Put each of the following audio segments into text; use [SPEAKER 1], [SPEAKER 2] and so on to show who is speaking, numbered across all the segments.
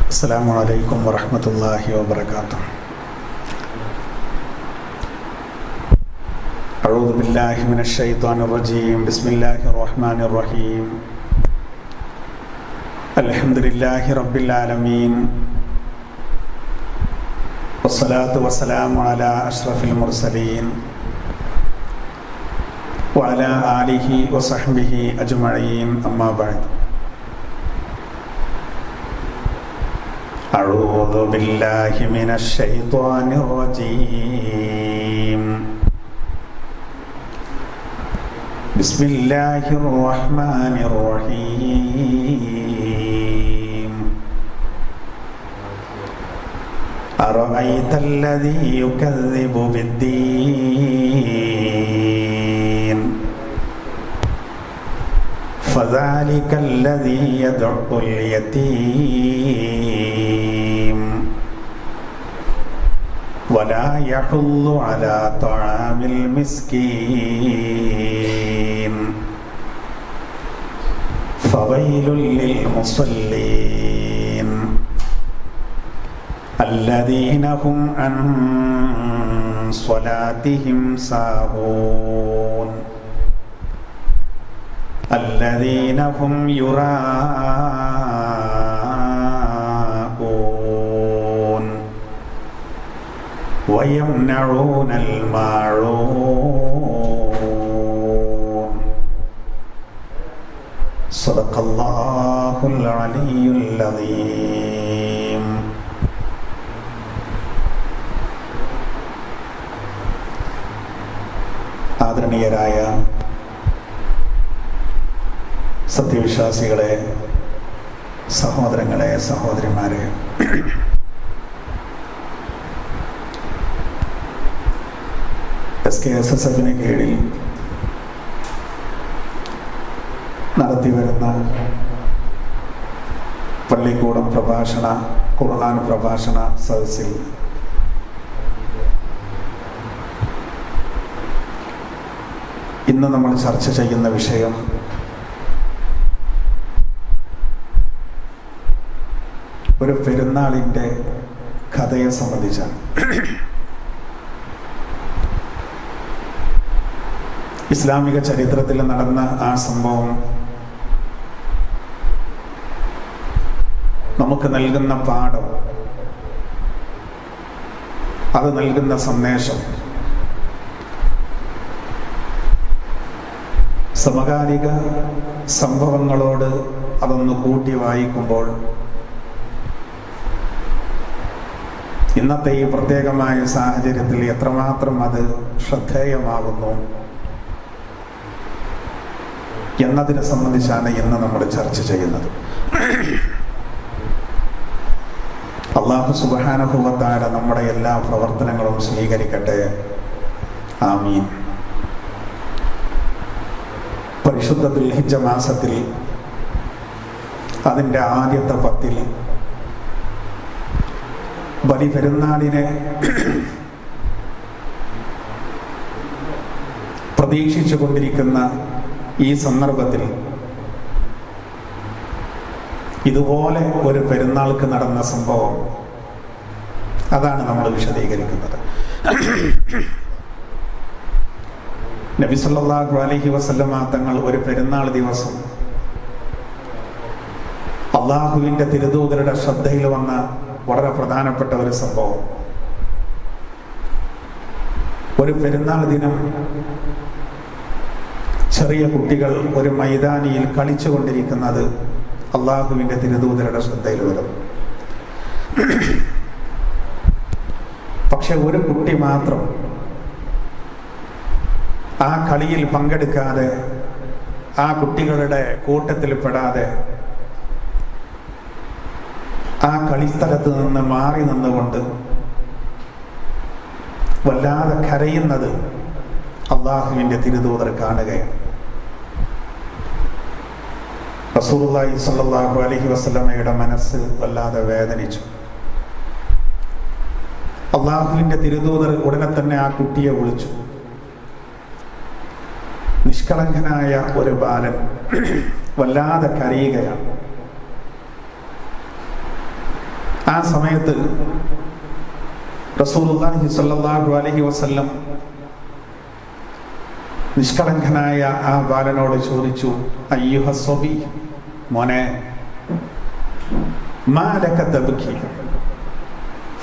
[SPEAKER 1] السلام عليكم ورحمة الله وبركاته. أعوذ بالله من الشيطان الرجيم. بسم الله الرحمن الرحيم. الحمد لله رب العالمين، والصلاة والسلام على أشرف المرسلين وعلى آله وصحبه أجمعين. أما بعد، أعوذ بالله من الشيطان الرجيم. بسم الله الرحمن الرحيم. أرأيت الذي يكذب بالدين فذلك الذي يدعو اليتيم ولا يحض على طعام المسكين فويل للمصلين الذين هم عن صلاتهم ساهون الذين هم يراءون ويمنعون الماعون. صدق الله العلي العظيم. ആദരണീയരായ സത്യവിശ്വാസികളെ, സഹോദരങ്ങളെ, സഹോദരിമാരെ, SKSSF-ന് കീഴിൽ നടത്തിവരുന്ന പള്ളിക്കൂടം ഖുർആൻ പ്രഭാഷണ സദസ്സിൽ ഇന്ന് നമ്മൾ ചർച്ച ചെയ്യുന്ന വിഷയം ഒരു പെരുന്നാളിൻ്റെ കഥയെ സംബന്ധിച്ചാണ്. ഇസ്ലാമിക ചരിത്രത്തിൽ നടന്ന ആ സംഭവം നമുക്ക് നൽകുന്ന പാഠം, അത് നൽകുന്ന സന്ദേശം സമകാലിക സംഭവങ്ങളോട് അതൊന്ന് കൂട്ടി വായിക്കുമ്പോൾ ഇന്നത്തെ ഈ പ്രത്യേകമായ സാഹചര്യത്തിൽ എത്രമാത്രം അത് ശ്രദ്ധേയമാകുന്നു എന്നതിനെ സംബന്ധിച്ചാണ് ഇന്ന് നമ്മൾ ചർച്ച ചെയ്യുന്നത്. അല്ലാഹു സുബ്ഹാനഹു വ തആല നമ്മുടെ എല്ലാ പ്രവർത്തനങ്ങളും സ്വീകരിക്കട്ടെ. ആമീൻ. പരിശുദ്ധ ദുൽഹിജ്ജ മാസത്തിൽ അതിൻ്റെ ആദ്യത്തെ 10 ബലി പെരുന്നാളിനെ പ്രതീക്ഷിച്ചു കൊണ്ടിരിക്കുന്ന ഈ സന്ദർഭത്തിൽ ഇതുപോലെ ഒരു പെരുന്നാൾക്ക് നടന്ന സംഭവം, അതാണ് നമ്മൾ വിശദീകരിക്കുന്നത്. നബി സല്ലല്ലാഹു അലൈഹി വസല്ലമ തങ്ങൾ ഒരു പെരുന്നാൾ ദിവസം അള്ളാഹുവിൻ്റെ തിരുദൂതരുടെ ശ്രദ്ധയിൽ വന്ന വളരെ പ്രധാനപ്പെട്ട ഒരു സംഭവം, ഒരു പെരുന്നാൾ ദിനം ചെറിയ കുട്ടികൾ ഒരു മൈതാനിയിൽ കളിച്ചുകൊണ്ടിരിക്കുന്നത് അള്ളാഹുവിൻ്റെ തിരുദൂതരുടെ ശ്രദ്ധയിൽ വരും. പക്ഷെ ഒരു കുട്ടി മാത്രം ആ കളിയിൽ പങ്കെടുക്കാതെ, ആ കുട്ടികളുടെ കൂട്ടത്തിൽ പെടാതെ, ആ കളിസ്ഥലത്ത് നിന്ന് മാറി നിന്നുകൊണ്ട് വല്ലാതെ കരയുന്നത് അള്ളാഹുവിൻ്റെ തിരുദൂതർ കാണുകയാണ്. റസൂലുള്ളാഹി സ്വല്ലല്ലാഹു അലൈഹി വസല്ലമയുടെ മനസ്സ് വല്ലാതെ വേദനിച്ചു. അള്ളാഹുവിൻ്റെ തിരുദൂതർ ഉടനെ തന്നെ ആ കുട്ടിയെ വിളിച്ചു. നിഷ്കളങ്കനായ ഒരു ബാലൻ, വല്ലാതെ കരയുകയാണ്. ആ സമയത്ത് റസൂലുള്ളാഹി സ്വല്ലല്ലാഹു അലൈഹി വസല്ലം നിഷ്കളങ്കനായ ആ ബാലനോട് ചോദിച്ചു, അയ്യുഹ സ്വബി, മോനെ, മാ ലക തബ്കി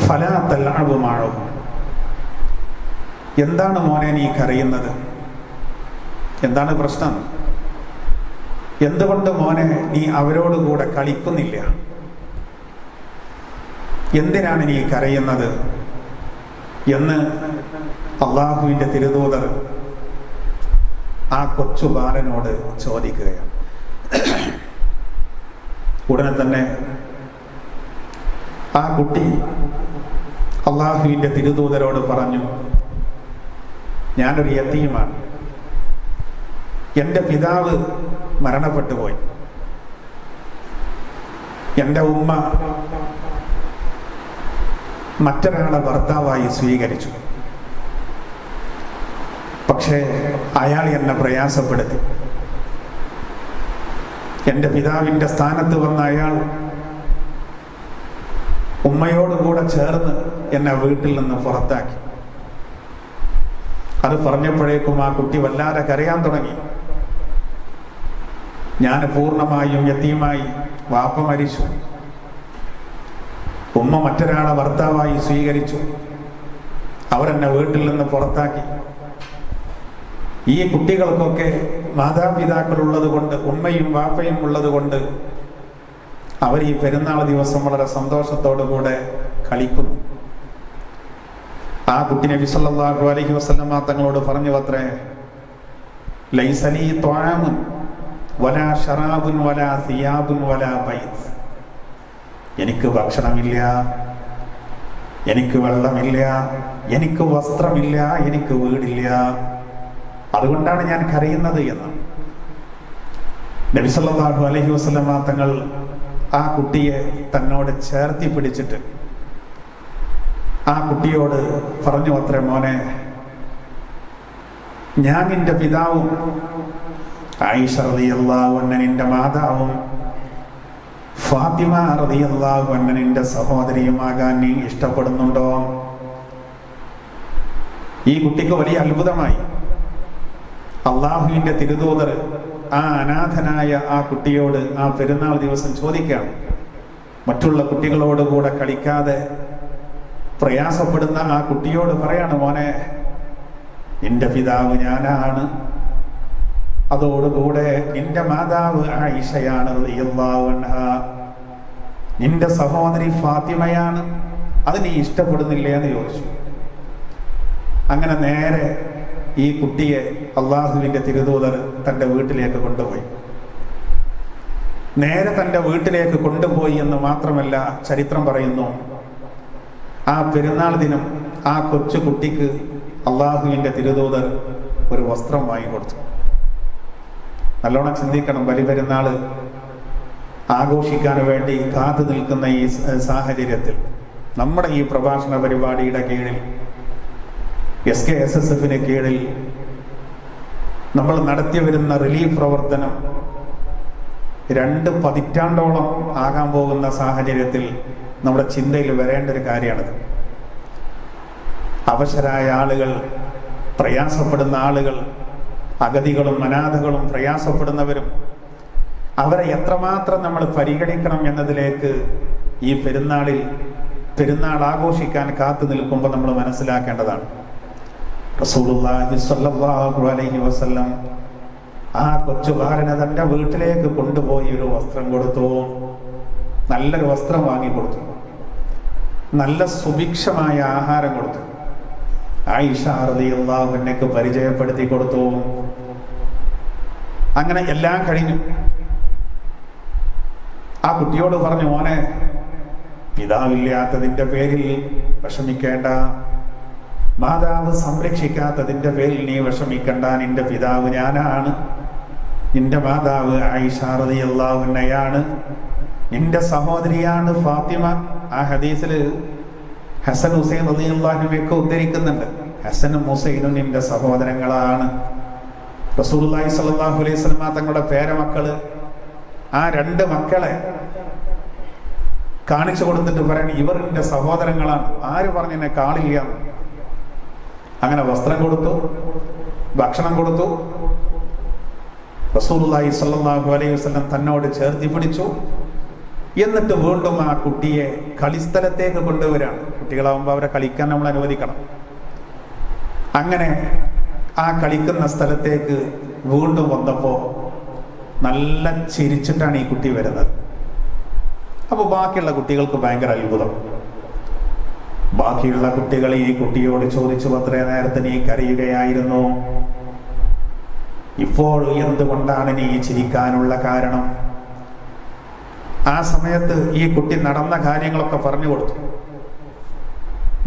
[SPEAKER 1] ഫലാ തൽഅബ് മഅഹു, എന്താണ് മോനെ നീ കരയുന്നത്? എന്താണ് പ്രശ്നം? എന്തുകൊണ്ട് മോനെ നീ അവരോട് കൂടെ കളിക്കുന്നില്ല? എന്തിനാണ് നീ കരയുന്നത് എന്ന് അള്ളാഹുവിൻ്റെ തിരുദൂതർ ആ കൊച്ചു ബാലനോട് ചോദിക്കുകയാണ്. ഉടനെ തന്നെ ആ കുട്ടി അള്ളാഹുവിൻ്റെ തിരുദൂതരോട് പറഞ്ഞു, ഞാനൊരു യതീമാണ്, എൻ്റെ പിതാവ് മരണപ്പെട്ടു പോയി, എൻ്റെ ഉമ്മ മറ്റൊരാളെ ഭർത്താവായി സ്വീകരിച്ചു. പക്ഷേ അയാൾ എന്നെ പ്രയാസപ്പെടുത്തി. എൻ്റെ പിതാവിൻ്റെ സ്ഥാനത്ത് വന്ന അയാൾ ഉമ്മയോടുകൂടെ ചേർന്ന് എന്നെ വീട്ടിൽ നിന്ന് പുറത്താക്കി. അത് പറഞ്ഞപ്പോഴേക്കും ആ കുട്ടി വല്ലാതെ കരയാൻ തുടങ്ങി. ഞാൻ പൂർണ്ണമായും യതീമായി, വാപ്പ മരിച്ചു, ഉമ്മ മറ്റൊരാളെ ഭർത്താവായി സ്വീകരിച്ചു, അവരെന്നെ വീട്ടിൽ നിന്ന് പുറത്താക്കി. ഈ കുട്ടികൾക്കൊക്കെ മാതാപിതാക്കളുള്ളത് കൊണ്ട്, ഉമ്മയും വാപ്പയും ഉള്ളത് കൊണ്ട് അവർ ഈ പെരുന്നാൾ ദിവസം വളരെ സന്തോഷത്തോടുകൂടെ കളിക്കുന്നു. ആ കുട്ടി നബി സല്ലല്ലാഹു അലൈഹി വസല്ലമ തങ്ങളോട് പറഞ്ഞു അത്രേ, ലൈസ ലീ ത്വആമുൻ വലാ ശറാബുൻ വലാ സിയാബുൻ വലാ ബൈത്ത്, എനിക്ക് ഭക്ഷണമില്ല, എനിക്ക് വെള്ളമില്ല, എനിക്ക് വസ്ത്രമില്ല, എനിക്ക് വീടില്ല, അതുകൊണ്ടാണ് ഞാൻ കരയുന്നത് എന്ന് നബി സല്ലല്ലാഹു അലൈഹി വസല്ലമ തങ്ങൾ ആ കുട്ടിയെ തന്നോട് ചേർത്തി പിടിച്ചിട്ട് ആ കുട്ടിയോട് പറഞ്ഞു അത്രേ, മോനെ, ഞാൻ നിന്റെ പിതാവും ആയിഷ റളിയല്ലാഹു അൻഹ നിന്റെ മാതാവും ഫാത്തിമ റളിയല്ലാഹു അൻഹ നിന്റെ സഹോദരിയുമാകാൻ നീ ഇഷ്ടപ്പെടുന്നുണ്ടോ? ഈ കുട്ടിക്ക് വലിയ അത്ഭുതമായി. അള്ളാഹുവിൻ്റെ തിരുദൂതർ ആ അനാഥനായ ആ കുട്ടിയോട് ആ പെരുന്നാൾ ദിവസം ചോദിക്കാം, മറ്റുള്ള കുട്ടികളോടുകൂടെ കളിക്കാതെ പ്രയാസപ്പെടുന്ന ആ കുട്ടിയോട് പറയാണ്, മോനെ, നിന്റെ പിതാവ് ഞാനാണ്, അതോടുകൂടെ നിന്റെ മാതാവ് ആയിഷയാണ് റളിയല്ലാഹു അൻഹ, നിന്റെ സഹോദരി ഫാത്തിമയാണ്, അത് നീ ഇഷ്ടപ്പെടുന്നില്ലേ എന്ന് ചോദിച്ചു. അങ്ങനെ നേരെ ഈ കുട്ടിയെ അള്ളാഹുവിൻ്റെ തിരുദൂതർ തൻ്റെ വീട്ടിലേക്ക് കൊണ്ടുപോയി. നേരെ തൻ്റെ വീട്ടിലേക്ക് കൊണ്ടുപോയി എന്ന് മാത്രമല്ല, ചരിത്രം പറയുന്നു, ആ പെരുന്നാൾ ദിനം ആ കൊച്ചു കുട്ടിക്ക് അള്ളാഹുവിൻ്റെ തിരുദൂതർ ഒരു വസ്ത്രം വാങ്ങിക്കൊടുത്തു. നല്ലോണം ചിന്തിക്കണം, ബലിപെരുന്നാൾ ആഘോഷിക്കാൻ വേണ്ടി കാത്തു നിൽക്കുന്ന ഈ സാഹചര്യത്തിൽ നമ്മുടെ ഈ പ്രഭാഷണ പരിപാടിയുടെ കീഴിൽ, SKSSF-ന് കീഴിൽ നമ്മൾ നടത്തി വരുന്ന റിലീഫ് പ്രവർത്തനം 2 പതിറ്റാണ്ടോളം ആകാൻ പോകുന്ന സാഹചര്യത്തിൽ നമ്മുടെ ചിന്തയിൽ വരേണ്ട ഒരു കാര്യമാണിത്. അവശരായ ആളുകൾ, പ്രയാസപ്പെടുന്ന ആളുകൾ, അഗതികളും അനാഥകളും പ്രയാസപ്പെടുന്നവരും, അവരെ എത്രമാത്രം നമ്മൾ പരിഗണിക്കണം എന്നതിലേക്ക് ഈ പെരുന്നാൾ ആഘോഷിക്കാൻ കാത്തു നിൽക്കുമ്പോൾ നമ്മൾ മനസ്സിലാക്കേണ്ടതാണ്. റസൂലുള്ളാഹി സ്വല്ലല്ലാഹു അലൈഹി വസല്ലം ആ കൊച്ചുകാരനെ തൻ്റെ വീട്ടിലേക്ക് കൊണ്ടുപോയി ഒരു വസ്ത്രം കൊടുത്തു. നല്ലൊരു വസ്ത്രം വാങ്ങിക്കൊടുത്തു, നല്ല സുഭിക്ഷമായ ആഹാരം കൊടുത്തു, ആയിഷ റളിയല്ലാഹു അൻഹയ്ക്ക് പരിചയപ്പെടുത്തി കൊടുത്തു. അങ്ങനെ എല്ലാം കഴിഞ്ഞു. ആ കുട്ടിയോട് പറഞ്ഞു, മോനെ, പിതാവില്ലാത്തതിൻ്റെ പേരിൽ വിഷമിക്കേണ്ട, മാതാവ് സംരക്ഷിക്കാത്തതിൻ്റെ പേരിൽ നീ വിഷമിക്കണ്ട, നിന്റെ പിതാവ് ഞാനാണ്, നിന്റെ മാതാവ് ആയിഷ റളിയല്ലാഹു അൻഹയാണ്, നിന്റെ സഹോദരിയാണ് ഫാത്തിമ. ആ ഹദീസിൽ ഹസൻ ഹുസൈൻ റളിയല്ലാഹു അൻഹുവെയൊക്കെ ഉദ്ധരിക്കുന്നുണ്ട്. ഹസനും ഹുസൈനും നിന്റെ സഹോദരങ്ങളാണ്. റസൂലുള്ളാഹി സ്വല്ലല്ലാഹു അലൈഹി വസല്ലം തങ്ങളുടെ പേരമക്കള്, ആ 2 മക്കളെ കാണിച്ചു കൊടുത്തിട്ട് പറയണം, ഇവർ എൻ്റെ സഹോദരങ്ങളാണ്, ആര് പറഞ്ഞ് എന്നെ കാണില്ല. അങ്ങനെ വസ്ത്രം കൊടുത്തു, ഭക്ഷണം കൊടുത്തു. റസൂലുള്ളാഹി സ്വല്ലല്ലാഹു അലൈഹി വസല്ലം തന്നോട് ചേർത്തി പിടിച്ചു. എന്നിട്ട് വീണ്ടും ആ കുട്ടിയെ കളിസ്ഥലത്തേക്ക് കൊണ്ടുവരാണ്. കുട്ടികളാവുമ്പോൾ അവരെ കളിക്കാൻ നമ്മൾ അനുവദിക്കണം. അങ്ങനെ ആ കളിക്കുന്ന സ്ഥലത്തേക്ക് വീണ്ടും വന്നപ്പോൾ നല്ല ചിരിച്ചിട്ടാണ് ഈ കുട്ടി വരുന്നത്. അപ്പോൾ ബാക്കിയുള്ള കുട്ടികൾക്ക് ഭയങ്കര അത്ഭുതം. ബാക്കിയുള്ള കുട്ടികൾ ഈ കുട്ടിയോട് ചോദിച്ചു, അത്രേ നേരത്തെ നീ കരയുകയായിരുന്നു, ഇപ്പോൾ എന്തുകൊണ്ടാണ് നീ ചിരിക്കാനുള്ള കാരണം? ആ സമയത്ത് ഈ കുട്ടി നടന്ന കാര്യങ്ങളൊക്കെ പറഞ്ഞു കൊടുത്തു.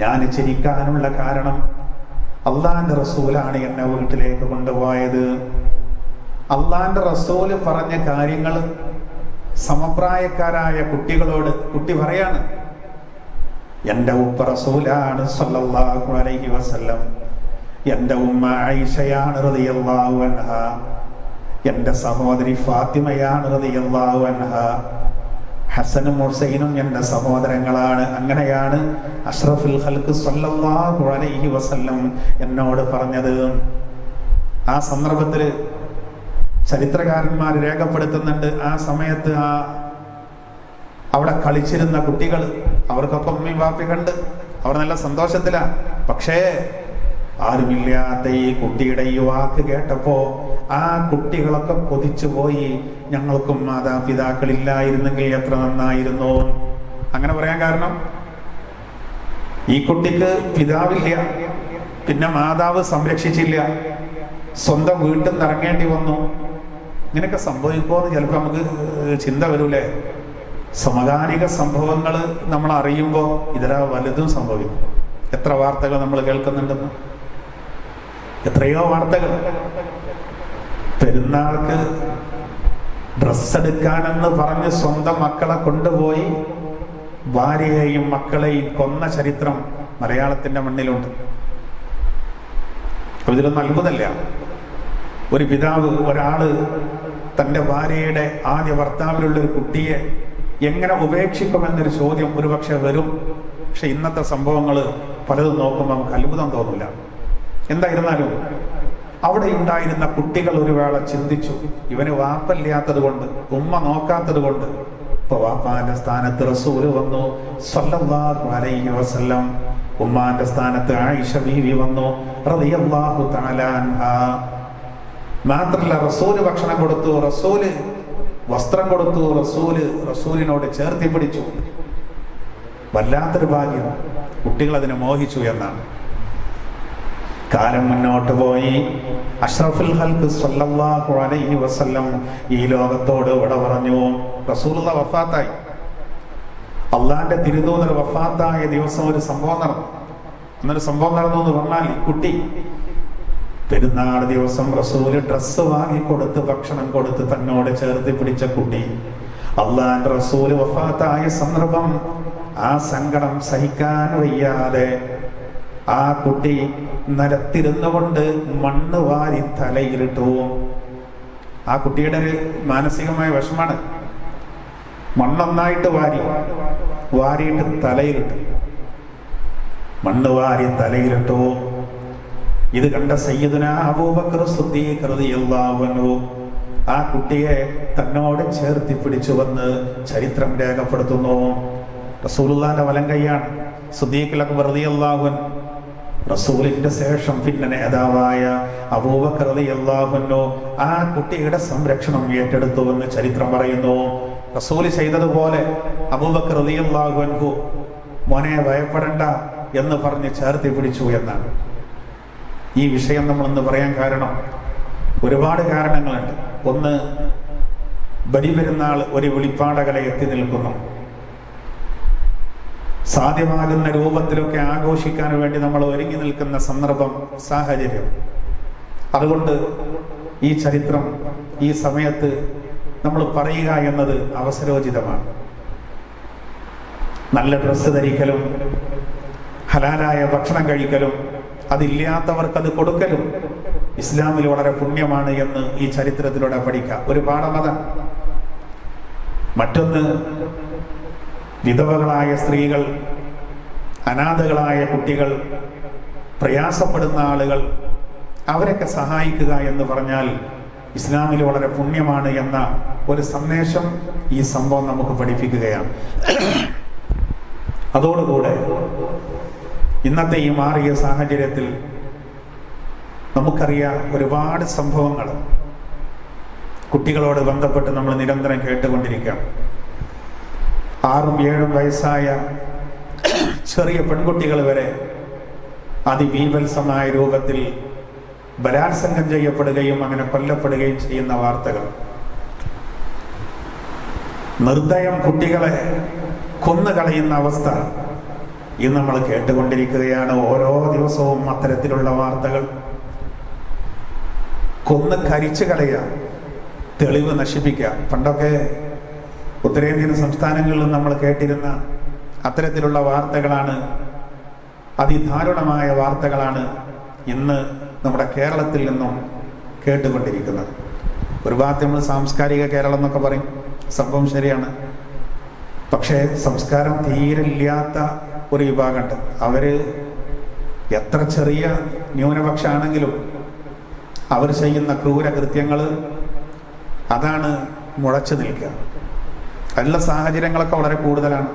[SPEAKER 1] ഞാൻ ചിരിക്കാനുള്ള കാരണം, അള്ളാന്റെ റസൂലാണ് എന്നെ വീട്ടിലേക്ക് കൊണ്ടുപോയത്. അള്ളാന്റെ റസൂല് പറഞ്ഞ കാര്യങ്ങൾ സമപ്രായക്കാരായ കുട്ടികളോട് കുട്ടി പറയാണ്, എൻ്റെ ഉപ്പ റസൂലാണ് സ്വല്ലല്ലാഹു അലൈഹി വസല്ലം, എൻ്റെ ഉമ്മ ആയിഷയാണ് റളിയല്ലാഹു അൻഹ, എൻ്റെ സഹോദരി ഫാത്തിമയാണ് റളിയല്ലാഹു അൻഹ, ഹസനും ഹുസൈനും എൻ്റെ സഹോദരങ്ങളാണ്. അങ്ങനെയാണ് അഷ്റഫുൽ ഖൽഖ് സ്വല്ലല്ലാഹു അലൈഹി വസല്ലം എന്നോട് പറഞ്ഞത്. ആ സന്ദർഭത്തിൽ ചരിത്രകാരന്മാർ രേഖപ്പെടുത്തുന്നുണ്ട്, ആ സമയത്ത് അവിടെ കളിച്ചിരുന്ന കുട്ടികൾ, അവർക്കൊക്കെ ഉമ്മയും വാപ്പി കണ്ട് അവർ നല്ല സന്തോഷത്തിലാണ്. പക്ഷേ ആരുമില്ലാത്ത ഈ കുട്ടിയുടെ ഈ വാക്ക് കേട്ടപ്പോ ആ കുട്ടികളൊക്കെ കൊതിച്ചു പോയി, ഞങ്ങൾക്കും മാതാപിതാക്കളില്ലായിരുന്നെങ്കിൽ എത്ര നന്നായിരുന്നു. അങ്ങനെ പറയാൻ കാരണം, ഈ കുട്ടിക്ക് പിതാവില്ല, പിന്നെ മാതാവ് സംരക്ഷിച്ചില്ല, സ്വന്തം വീട്ടിൽ നിന്ന് ഇറങ്ങേണ്ടി വന്നു. ഇങ്ങനെയൊക്കെ സംഭവിക്കുമോന്ന് ചിലപ്പോൾ നമുക്ക് ചിന്ത വരൂലേ. സമകാലിക സംഭവങ്ങൾ നമ്മൾ അറിയുമ്പോൾ ഇതര വലുതും സംഭവിക്കും. എത്ര വാർത്തകൾ നമ്മൾ കേൾക്കുന്നുണ്ടെന്ന്, എത്രയോ വാർത്തകൾ. പെരുന്നാൾക്ക് ഡ്രസ് എടുക്കാനെന്ന് പറഞ്ഞ് സ്വന്തം മക്കളെ കൊണ്ടുപോയി ഭാര്യയെയും മക്കളെയും കൊന്ന ചരിത്രം മലയാളത്തിന്റെ മണ്ണിലുണ്ട്. ഇതിലൊന്നും അത്ഭുതമല്ല. ഒരു പിതാവ്, ഒരാള് തൻ്റെ ഭാര്യയുടെ ആദ്യ ഭർത്താവിലുള്ള ഒരു കുട്ടിയെ എങ്ങനെ ഉപേക്ഷിക്കുമെന്നൊരു ചോദ്യം ഒരുപക്ഷെ വരും. പക്ഷെ ഇന്നത്തെ സംഭവങ്ങൾ പലതും നോക്കുമ്പോൾ നമുക്ക് അത്ഭുതം തോന്നില്ല. എന്തായിരുന്നാലും അവിടെ ഉണ്ടായിരുന്ന കുട്ടികൾ ഒരു വേള ചിന്തിച്ചു, ഇവന് വാപ്പല്ലാത്തത് കൊണ്ട്, ഉമ്മ നോക്കാത്തത് കൊണ്ട് ഇപ്പൊ വാപ്പാന്റെ സ്ഥാനത്ത് റസൂല് വന്നു സ്വല്ലല്ലാഹു അലൈഹി വസല്ലം, ഉമ്മാന്റെ സ്ഥാനത്ത് ആയിഷ ബീവി വന്നു റളിയല്ലാഹു തആല അൻഹാ. മാത്രല്ല റസൂല് ഭക്ഷണം കൊടുത്തു, റസൂല് വസ്ത്രം കൊടുത്തു, റസൂലിനോട് ചേർത്തി പിടിച്ചു. വല്ലാത്തൊരു ഭാഗ്യം. കുട്ടികൾ അതിനെ മോഹിച്ചു എന്നാണ്. കാലം മുന്നോട്ട് പോയി. അഷ്റഫുൽ ഖൽഖ് സ്വല്ലല്ലാഹു അലൈഹി വസല്ലം ഈ ലോകത്തോട് ഇവിടെ പറഞ്ഞു. റസൂലുള്ള വഫാത്തായി. അള്ളാന്റെ തിരുദൂതർ വഫാത്തായ ദിവസം ഒരു സംഭവം നടന്നു. എന്നൊരു സംഭവം നടന്നു എന്ന് പറഞ്ഞാൽ, കുട്ടി പെരുന്നാൾ ദിവസം റസൂല് ഡ്രസ്സ് വാങ്ങിക്കൊടുത്ത് ഭക്ഷണം കൊടുത്ത് തന്നോട് ചേർത്ത് പിടിച്ച കുട്ടി, അള്ളാന്റെ റസൂല് വഫാത്തായ സന്ദർഭം, ആ സങ്കടം സഹിക്കാൻ വയ്യാതെ ആ കുട്ടി നിലത്തിരുന്നു കൊണ്ട് മണ്ണ് വാരി തലയിലിട്ടു. ആ കുട്ടിയുടെ ഒരു മാനസികമായ വിഷമാണ്. മണ്ണൊന്നായിട്ട് വാരിയിട്ട് തലയിലിട്ടു, മണ്ണ് വാരി തലയിലിട്ടു. ഇത് കണ്ട സയ്യിദുനാ അബൂബക്കർ സിദ്ദീഖ് റളിയല്ലാഹു അൻഹു ആ കുട്ടിയെ തന്നോട് ചേർത്തി പിടിച്ചു വന്ന് ചരിത്രം രേഖപ്പെടുത്തുന്നു. റസൂലുള്ളാഹിന്റെ വലം കൈയാണ് സിദ്ദീഖ് അക്ബർ റളിയല്ലാഹു അൻഹു. റസൂലിന്റെ ശേഷം പിന്നെ നേതാവായ അബൂബക്കർ റളിയല്ലാഹു അൻഹു ആ കുട്ടിയുടെ സംരക്ഷണം ഏറ്റെടുത്തുവെന്ന് ചരിത്രം പറയുന്നു. റസൂല് ചെയ്തതുപോലെ അബൂബക്കർ റളിയല്ലാഹു അൻഹു മോനെ ഭയപ്പെടണ്ട എന്ന് പറഞ്ഞ് ചേർത്തി പിടിച്ചു എന്നാണ്. ഈ വിഷയം നമ്മളൊന്ന് പറയാൻ കാരണം ഒരുപാട് കാരണങ്ങളുണ്ട്. ഒന്ന്, ബലിപെരുന്നാൾ ഒരു വെളിപ്പാടകലെ എത്തി നിൽക്കുന്നു. സാധ്യമാകുന്ന രൂപത്തിലൊക്കെ ആഘോഷിക്കാൻ വേണ്ടി നമ്മൾ ഒരുങ്ങി നിൽക്കുന്ന സന്ദർഭം, സാഹചര്യം. അതുകൊണ്ട് ഈ ചരിത്രം ഈ സമയത്ത് നമ്മൾ പറയുക എന്നത് അവസരോചിതമാണ്. നല്ല ഡ്രസ്സ് ധരിക്കലും ഹലാലായ ഭക്ഷണം കഴിക്കലും അതില്ലാത്തവർക്ക് അത് കൊടുക്കലും ഇസ്ലാമിൽ വളരെ പുണ്യമാണ് എന്ന് ഈ ചരിത്രത്തിലൂടെ പഠിക്കാം. ഒരു പാഠമത. മറ്റൊന്ന്, വിധവകളായ സ്ത്രീകൾ, അനാഥകളായ കുട്ടികൾ, പ്രയാസപ്പെടുന്ന ആളുകൾ, അവരൊക്കെ സഹായിക്കുക എന്ന് പറഞ്ഞാൽ ഇസ്ലാമിൽ വളരെ പുണ്യമാണ് എന്ന ഒരു സന്ദേശം ഈ സംഭവം നമുക്ക് പഠിപ്പിക്കുകയാണ്. അതോടുകൂടെ ഇന്നത്തെ ഈ മാറിയ സാഹചര്യത്തിൽ നമുക്കറിയാം ഒരുപാട് സംഭവങ്ങൾ കുട്ടികളോട് ബന്ധപ്പെട്ട് നമ്മൾ നിരന്തരം കേട്ടുകൊണ്ടിരിക്കുകയാണ്. 6-7 വയസ്സായ ചെറിയ പെൺകുട്ടികൾ വരെ അതിഭീഭത്സമായ രൂപത്തിൽ ബലാത്സംഗം ചെയ്യപ്പെടുകയും അങ്ങനെ കൊല്ലപ്പെടുകയും ചെയ്യുന്ന വാർത്തകൾ, നിർദ്ദയം കുട്ടികളെ കൊന്നുകളയുന്ന അവസ്ഥ ഇന്ന് നമ്മൾ കേട്ടുകൊണ്ടിരിക്കുകയാണ്. ഓരോ ദിവസവും അത്തരത്തിലുള്ള വാർത്തകൾ. കൊന്ന് കരിച്ചു കളയുക, തെളിവ് നശിപ്പിക്കുക. പണ്ടൊക്കെ ഉത്തരേന്ത്യൻ സംസ്ഥാനങ്ങളിലും നമ്മൾ കേട്ടിരുന്ന അത്തരത്തിലുള്ള വാർത്തകളാണ്, അതിദാരുണമായ വാർത്തകളാണ് ഇന്ന് നമ്മുടെ കേരളത്തിൽ നിന്നും കേട്ടുകൊണ്ടിരിക്കുന്നത്. ഒരു ഭാഗത്ത് നമ്മൾ സാംസ്കാരിക കേരളം എന്നൊക്കെ പറയും, സംഭവം ശരിയാണ്. പക്ഷേ സംസ്കാരം തീരെ ഇല്ലാത്ത ഒരു വിഭാഗമുണ്ട്. അവര് എത്ര ചെറിയ ന്യൂനപക്ഷമാണെങ്കിലും അവർ ചെയ്യുന്ന ക്രൂരകൃത്യങ്ങൾ അതാണ് മുളച്ചു നിൽക്കുക. അതിനുള്ള സാഹചര്യങ്ങളൊക്കെ വളരെ കൂടുതലാണ്.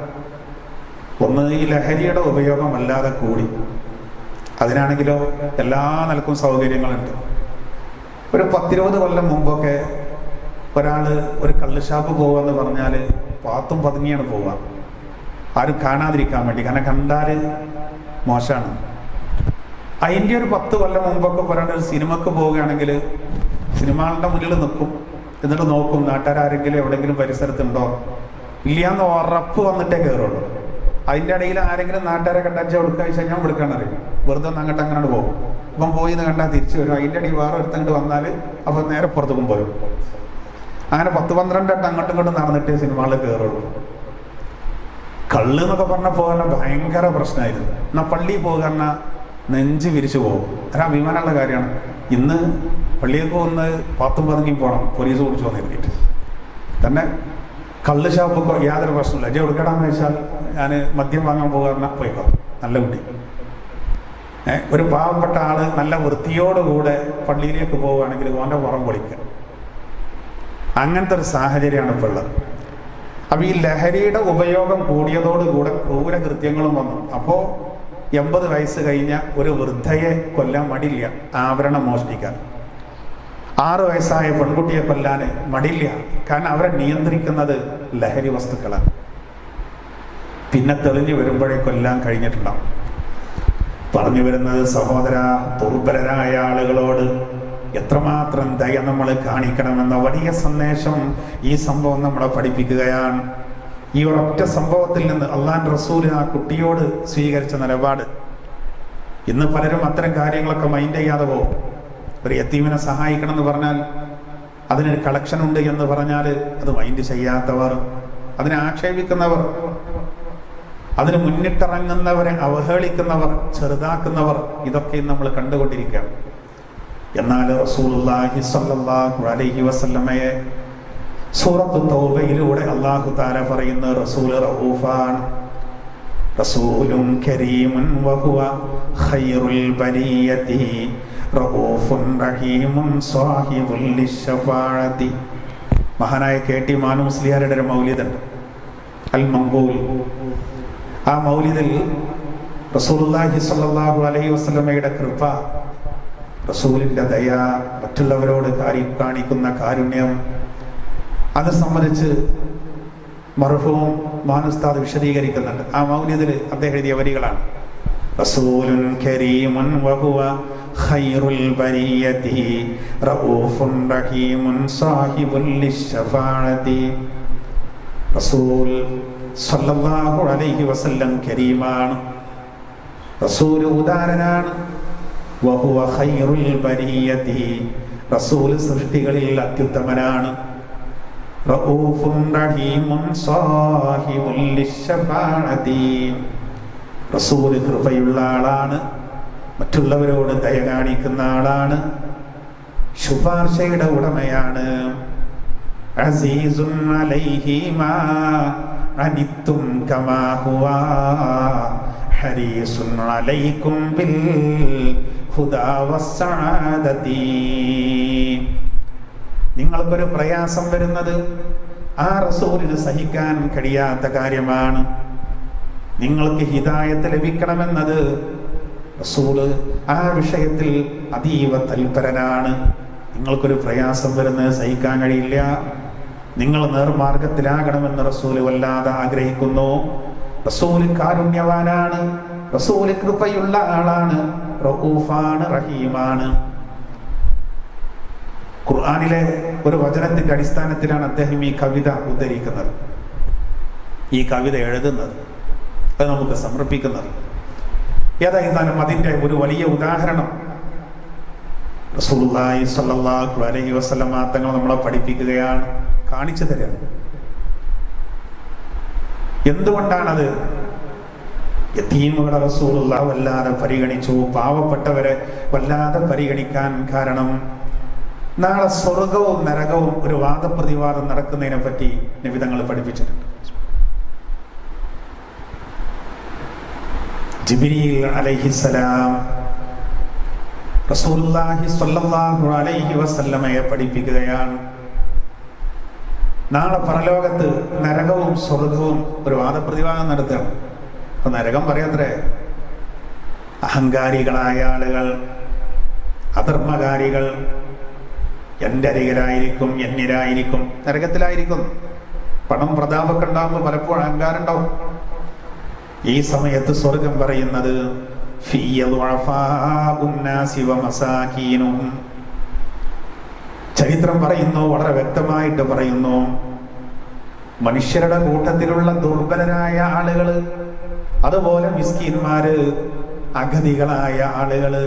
[SPEAKER 1] ഒന്ന്, ഈ ലഹരിയുടെ ഉപയോഗം വല്ലാതെ കൂടി. അതിനാണെങ്കിലോ എല്ലാ നിലക്കും സൗകര്യങ്ങളുണ്ട്. ഒരു 10-20 കൊല്ലം മുമ്പൊക്കെ ഒരാൾ ഒരു കള്ള് ഷാപ്പ് പോകുകയെന്ന് പറഞ്ഞാൽ പാത്തും പതുങ്ങിയാണ് പോവുക, ആരും കാണാതിരിക്കാൻ വേണ്ടി. കാരണം കണ്ടാൽ മോശമാണ്. അതിൻ്റെ ഒരു 10 കൊല്ലം മുമ്പൊക്കെ ഒരാൾ ഒരു സിനിമക്ക് പോവുകയാണെങ്കിൽ സിനിമകളുടെ മുന്നിൽ നിൽക്കും, എന്നിട്ട് നോക്കും നാട്ടുകാരെങ്കിലും എവിടെയെങ്കിലും പരിസരത്തുണ്ടോ ഇല്ലയെന്ന് ഉറപ്പ് വന്നിട്ടേ കയറുള്ളൂ. അതിൻ്റെ ഇടയിൽ ആരെങ്കിലും നാട്ടുകാരെ കണ്ടാച്ചാൽ കൊടുക്കുക വെച്ചാൽ ഞാൻ കൊടുക്കാനറിയും, വെറുതെ ഒന്ന് അങ്ങോട്ട് അങ്ങനെ പോകും. ഇപ്പം പോയി എന്ന് കണ്ടാൽ തിരിച്ചു വരും. അതിൻ്റെ ഇടയിൽ വേറെ ഒരുത്തങ്ങോട്ട് വന്നാൽ അപ്പം നേരെ പുറത്തേക്കും പോരും. അങ്ങനെ 10-12 വട്ടം അങ്ങോട്ടും ഇങ്ങോട്ടും നടന്നിട്ടേ സിനിമകളിൽ കയറുള്ളൂ. കള്ള് എന്നൊക്കെ പറഞ്ഞാൽ പോകാൻ ഭയങ്കര പ്രശ്നമായിരുന്നു. എന്നാൽ പള്ളിയിൽ പോകുക നെഞ്ച് വിരിച്ചു പോകും. ഒരു അഭിമാനമുള്ള കാര്യമാണ്. ഇന്ന് പള്ളിയൊക്കെ ഒന്ന് പാത്തും പതുങ്ങി പോകണം, പോലീസ് കുടിച്ചു വന്നിരുന്നിട്ട് തന്നെ. കള്ള് ഷാപ്പൊക്കെ യാതൊരു പ്രശ്നമില്ല. എജ കൊടുക്കണമെന്ന് വെച്ചാൽ ഞാൻ മദ്യം വാങ്ങാൻ പോകാറുണ്ട്, പോയിക്കോ, നല്ല കുട്ടി. ഒരു പാവപ്പെട്ട ആള് നല്ല വൃത്തിയോടുകൂടെ പള്ളിയിലേക്ക് പോവുകയാണെങ്കിൽ ഓൻ്റെ പുറം പൊളിക്കുക. അങ്ങനത്തെ ഒരു സാഹചര്യമാണ് ഇപ്പോൾ ഉള്ളത്. അപ്പം ഈ ലഹരിയുടെ ഉപയോഗം കൂടിയതോടുകൂടെ ക്രൂരകൃത്യങ്ങളും വന്നു. അപ്പോൾ 80 വയസ്സ് കഴിഞ്ഞ ഒരു വൃദ്ധയെ കൊല്ലാൻ മടിയില്ല, ആഭരണം മോഷ്ടിക്കാൻ. 6 വയസ്സായ പെൺകുട്ടിയെ കൊല്ലാൻ മടിയില്ല, കാരണം അവരെ നിയന്ത്രിക്കുന്നത് ലഹരി വസ്തുക്കളാണ്. പിന്നെ തെളിഞ്ഞു വരുമ്പോഴേ കൊല്ലാൻ കഴിഞ്ഞിട്ടുണ്ടാവും. പറഞ്ഞു വരുന്നത്, സഹോദര, ദുർബലരായ ആളുകളോട് എത്രമാത്രം ദയ നമ്മൾ കാണിക്കണമെന്ന വലിയ സന്ദേശം ഈ സംഭവം നമ്മളെ പഠിപ്പിക്കുകയാണ്. ഈ ഒരൊറ്റ സംഭവത്തിൽ നിന്ന് അള്ളാഹുവിന്റെ റസൂൽ ആ കുട്ടിയോട് സ്വീകരിച്ച നിലപാട്. ഇന്ന് പലരും അത്തരം കാര്യങ്ങളൊക്കെ മൈൻഡ് ചെയ്യാതെ പോകും. ഒരു യത്തീമിനെ സഹായിക്കണം എന്ന് പറഞ്ഞാൽ, അതിനൊരു കളക്ഷൻ ഉണ്ട് എന്ന് പറഞ്ഞാൽ അത് മൈൻഡ് ചെയ്യാത്തവർ, അതിനെ ആക്ഷേപിക്കുന്നവർ, അതിന് മുന്നിട്ടിറങ്ങുന്നവരെ അവഹേളിക്കുന്നവർ, ചെറുതാക്കുന്നവർ, ഇതൊക്കെ നമ്മൾ കണ്ടുകൊണ്ടിരിക്കുകയാണ്. എന്നാൽ റസൂലുള്ളാഹി സ്വല്ലല്ലാഹു അലൈഹി വസല്ലമയെ സൂറത്തു തൗബയിലൂടെ അല്ലാഹു തആല പറയുന്ന റസൂൽ റഊഫാൻ, റസൂലുൻ കരീമുൻ വഹുവ ഖൈറുൽ ബരിയതി റഊഫുൻ റഹീമുൻ സാഹിബുൽ ലിശ്ശഫാഅതി. മഹാനായ KT മാനു മുസ്ലിയാരുടെ ഒരു മൗലിദുണ്ട്, അൽ മംഗൂൽ. ആ മൗലിദിൽ റസൂലുള്ളാഹി സ്വല്ലല്ലാഹു അലൈഹി വസല്ലമയുടെ കൃപ, റസൂലിന്റെ ദയ, മറ്റുള്ളവരോട് കാണിക്കുന്ന കാരുണ്യം, അത് സംബന്ധിച്ച് മർഹൂം മാനുസ്താദ് വിശദീകരിക്കുന്നുണ്ട്. ആ മൗലിദിൽ അദ്ദേഹം എഴുതിയ വരികളാണ്: റസൂലുൻ കരീമുൻ വഹുവ ഖൈറുൽ ബരിയതി റഊഫുൻ റഹീമുൻ സാഹിബുൽ ലിശ്ശഫാഅതി. റസൂൽ സ്വല്ലല്ലാഹു അലൈഹി വസല്ലം കരീമാണ്, റസൂൽ ഉദാരനാണ്. വഹുവ ഖൈറുൽ ബരിയതി, റസൂൽ സൃഷ്ടികളിൽ അത്യുത്തമനാണ്. റഊഫുൻ റഹീമുൻ സാഹിബുൽ ലിശ്ശഫാഅതി, റസൂൽ കൃപയുള്ള ആളാണ്, മറ്റുള്ളവരോട് ദയ കാണിക്കുന്ന ആളാണ്, ശുപാർശയുടെ ഉടമയാണ്. അസീസുൻ അലൈഹി മാ അനിത്തും കമാ ഹുവാ ഹരീസുൻ അലൈക്കും ബിൽ ഹുദാ വസ്സഅദതി. നിങ്ങൾക്കൊരു പ്രയാസം വരുന്നത് ആ റസൂലിന് സഹിക്കാൻ കഴിയാത്ത കാര്യമാണ്. നിങ്ങൾക്ക് ഹിദായത്ത് ലഭിക്കണമെന്നത് റസൂല് ആ വിഷയത്തിൽ അതീവ തൽപരനാണ്. നിങ്ങൾക്കൊരു പ്രയാസം വരുന്നത് സഹിക്കാൻ കഴിയില്ല, നിങ്ങൾ നേർമാർഗത്തിലാകണമെന്ന് റസൂല് വല്ലാതെ ആഗ്രഹിക്കുന്നു. റസൂല് കാരുണ്യവാനാണ്, റസൂല് കൃപയുള്ള ആളാണ്, റഊഫാണ്, റഹീമാണ്. ഖുർആനിലെ ഒരു വചനത്തിന്റെ അടിസ്ഥാനത്തിലാണ് അദ്ദേഹം ഈ കവിത ഉദ്ധരിക്കുന്നത്, ഈ കവിത എഴുതുന്നത്, അത് നമുക്ക് സമർപ്പിക്കുന്നത്. ഏതായിരുന്നാലും അതിന്റെ ഒരു വലിയ ഉദാഹരണം റസൂലുള്ളാഹി സ്വല്ലല്ലാഹു അലൈഹി വസല്ലമ തങ്ങൾ നമ്മളെ പഠിപ്പിക്കുകയാണ്, കാണിച്ചു തരാം. എന്തുകൊണ്ടാണത്? യതീമുകളെ റസൂലുള്ളാഹി വല്ലാതെ പരിഗണിച്ചു, പാവപ്പെട്ടവരെ വല്ലാതെ പരിഗണിക്കാൻ കാരണം നാളെ സ്വർഗവും നരകവും ഒരു വാദപ്രതിവാദം നടക്കുന്നതിനെ പറ്റി നബി തങ്ങൾ പഠിപ്പിച്ചിട്ടുണ്ട്. ജിബ്രീൽ അലൈഹിസ്സലാം റസൂലുള്ളാഹി സ്വല്ലല്ലാഹു അലൈഹി വസല്ലമയെ പഠിപ്പിക്കുകയാണ്, നാളെ പരലോകത്ത് നരകവും സ്വർഗവും ഒരു വാദപ്രതിവാദം നടത്തുകയാണ്. അപ്പൊ നരകം പറയാത്രേ, അഹങ്കാരികളായ ആളുകൾ, അധർമ്മകാരികൾ എൻ്റെ അരികലായിരിക്കും, എന്നിലായിരിക്കും, നരകത്തിലായിരിക്കും. പണം പ്രതാപമൊക്കെ ഉണ്ടാകുമ്പോൾ പലപ്പോഴും അഹങ്കാരം ഉണ്ടാവും. ഈ സമയത്ത് സ്വർഗം പറയുന്നത് ചരിത്രം പറയുന്നു, വളരെ വ്യക്തമായിട്ട് പറയുന്നു, മനുഷ്യരുടെ കൂട്ടത്തിലുള്ള ദുർബലരായ ആളുകള്, അതുപോലെ മിസ്കീന്മാര്, അഗതികളായ ആളുകള്,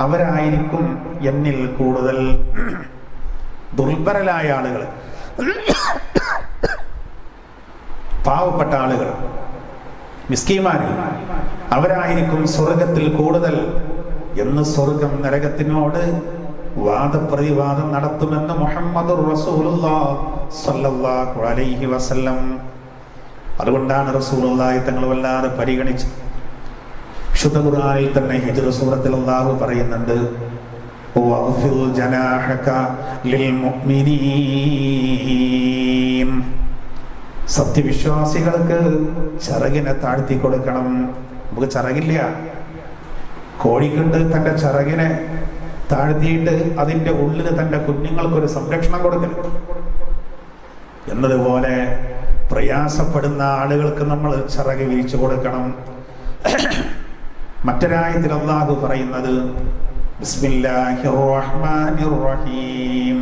[SPEAKER 1] അവരായിരിക്കും എന്നിൽ കൂടുതൽ. ദുർബലരായ ആളുകൾ, പാവപ്പെട്ട ആളുകൾ, മിസ്കീന്മാര്, അവരായിരിക്കും സ്വർഗത്തിൽ കൂടുതൽ എന്ന് സ്വർഗം നരകത്തിനോട് വാദപ്രതിവാദം നടത്തുമെന്ന് മുഹമ്മദുർ റസൂലുള്ളാഹി സ്വല്ലല്ലാഹു അലൈഹി വസല്ലം. അതുകൊണ്ടാണ് റസൂലുള്ളാഹി തങ്ങൾ വല്ലാതെ പരിഗണിച്ചു. വിശുദ്ധ ഖുർആനിൽ തന്നെ ഹിജ്ർ സൂറത്തിൽ അല്ലാഹു പറയുന്നുണ്ട്, വഖ്ഫിൽ ജനാഹക ലിൽ മുഅ്മിനീൻ. സത്യവിശ്വാസികൾക്ക് ചിറകിനെ താഴ്ത്തി കൊടുക്കണം. നമുക്ക് ചിറകില്ല. കോഴിക്കുണ്ട് തന്റെ ചിറകിനെ താഴ്ത്തിയിട്ട് അതിന്റെ ഉള്ളിൽ തന്റെ കുഞ്ഞുങ്ങൾക്കൊരു സംരക്ഷണം കൊടുക്കൽ എന്നതുപോലെ പ്രയാസപ്പെടുന്ന ആളുകൾക്ക് നമ്മൾ ചിറക് വിരിച്ചു കൊടുക്കണം. മറ്റൊരായത്തിൽ അല്ലാഹു പറയുന്നത് ബിസ്മില്ലാഹിർ റഹ്മാനിർ റഹീം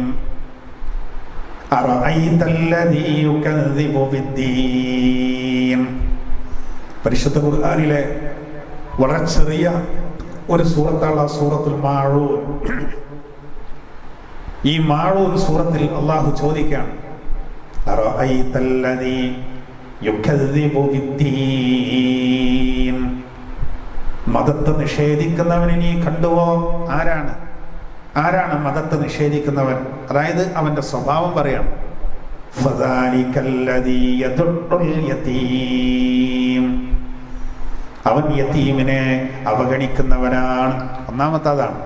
[SPEAKER 1] അറഅയ്തല്ലദീ യുകദ്ദിബു ബിദ്ദീൻ. പരിശുദ്ധ ഖുർആനിലെ വളരെ ചെറിയ ഒരു സൂറത്താണ് സൂറത്തുൽ മാഊൻ. ഈ മാഊൻ സൂറത്തിൽ അല്ലാഹു ചോദിക്കുകയാണ്, അറഅയ്തല്ലദീ യുകദ്ദിബു ബിദ്ദീൻ. മതത്തെ നിഷേധിക്കുന്നവനെ നീ കണ്ടുവോ? ആരാണ് മതത്തെ നിഷേധിക്കുന്നവൻ? അതായത് അവന്റെ സ്വഭാവം പറയാണ്, ഫദാലികല്ലദീ യദുഉൽ യതീം. അവൻ യതീമിനെ അവഗണിക്കുന്നവനാണ്. ഒന്നാമത്തതാണ്